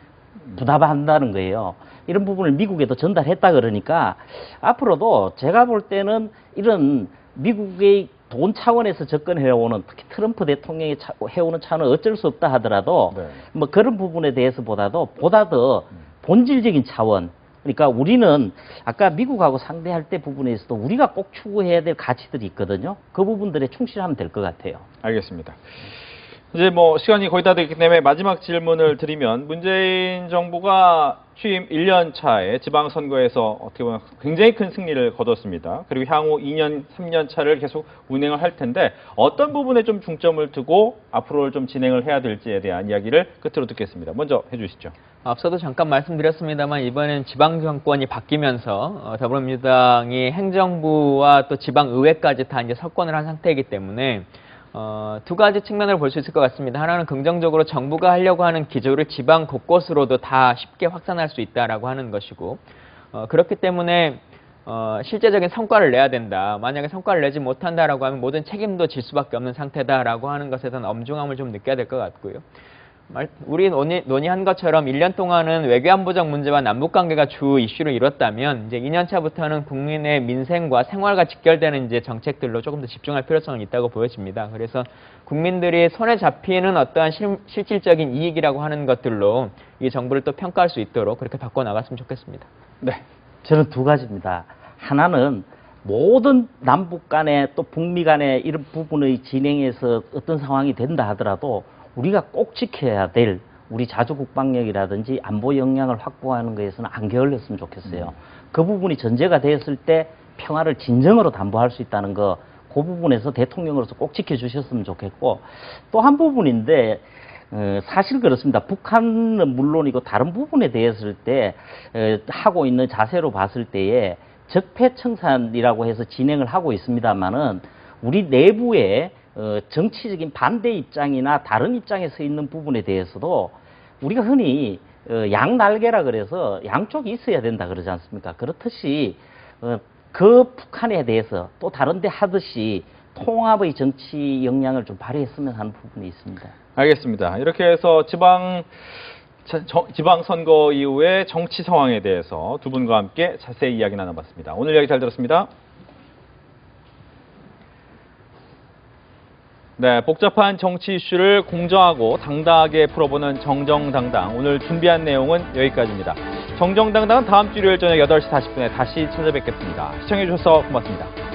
부담한다는 거예요. 이런 부분을 미국에도 전달했다 그러니까 앞으로도 제가 볼 때는 이런 미국의 돈 차원에서 접근해오는 특히 트럼프 대통령이 해오는 차원은 어쩔 수 없다 하더라도 네. 뭐 그런 부분에 대해서보다도 보다 더 본질적인 차원 그러니까 우리는 아까 미국하고 상대할 때 부분에서도 우리가 꼭 추구해야 될 가치들이 있거든요. 그 부분들에 충실하면 될 것 같아요. 알겠습니다. 이제 뭐 시간이 거의 다 됐기 때문에 마지막 질문을 드리면 문재인 정부가 취임 1년 차에 지방선거에서 어떻게 보면 굉장히 큰 승리를 거뒀습니다. 그리고 향후 2년, 3년 차를 계속 운행을 할 텐데 어떤 부분에 좀 중점을 두고 앞으로 좀 진행을 해야 될지에 대한 이야기를 끝으로 듣겠습니다. 먼저 해주시죠. 앞서도 잠깐 말씀드렸습니다만 이번엔 지방 정권이 바뀌면서 더불어민주당이 행정부와 또 지방의회까지 다 이제 석권을 한 상태이기 때문에 두 가지 측면을 볼 수 있을 것 같습니다. 하나는 긍정적으로 정부가 하려고 하는 기조를 지방 곳곳으로도 다 쉽게 확산할 수 있다라고 하는 것이고 그렇기 때문에 실제적인 성과를 내야 된다. 만약에 성과를 내지 못한다라고 하면 모든 책임도 질 수밖에 없는 상태다라고 하는 것에 대한 엄중함을 좀 느껴야 될 것 같고요. 우리 논의한 것처럼 1년 동안은 외교안보적 문제와 남북관계가 주 이슈를 이뤘다면 이제 2년 차부터는 국민의 민생과 생활과 직결되는 이제 정책들로 조금 더 집중할 필요성은 있다고 보여집니다. 그래서 국민들이 손에 잡히는 어떠한 실질적인 이익이라고 하는 것들로 이 정부를 또 평가할 수 있도록 그렇게 바꿔 나갔으면 좋겠습니다. 네. 저는 두 가지입니다. 하나는 모든 남북 간에 또 북미 간에 이런 부분의 진행에서 어떤 상황이 된다 하더라도 우리가 꼭 지켜야 될 우리 자주국방력이라든지 안보 역량을 확보하는 것에서는 안 게을렀으면 좋겠어요. 그 부분이 전제가 되었을 때 평화를 진정으로 담보할 수 있다는 거, 그 부분에서 대통령으로서 꼭 지켜주셨으면 좋겠고 또 한 부분인데 사실 그렇습니다. 북한은 물론이고 다른 부분에 대했을 때 하고 있는 자세로 봤을 때에 적폐청산이라고 해서 진행을 하고 있습니다만은 우리 내부에 정치적인 반대 입장이나 다른 입장에 서 있는 부분에 대해서도 우리가 흔히 양날개라 그래서 양쪽이 있어야 된다 그러지 않습니까? 그렇듯이 그 북한에 대해서 또 다른 데 하듯이 통합의 정치 역량을 좀 발휘했으면 하는 부분이 있습니다. 알겠습니다. 이렇게 해서 지방선거 이후의 정치 상황에 대해서 두 분과 함께 자세히 이야기 나눠봤습니다. 오늘 이야기 잘 들었습니다. 네, 복잡한 정치 이슈를 공정하고 당당하게 풀어보는 정정당당. 오늘 준비한 내용은 여기까지입니다. 정정당당은 다음 주 일요일 저녁 8시 40분에 다시 찾아뵙겠습니다. 시청해주셔서 고맙습니다.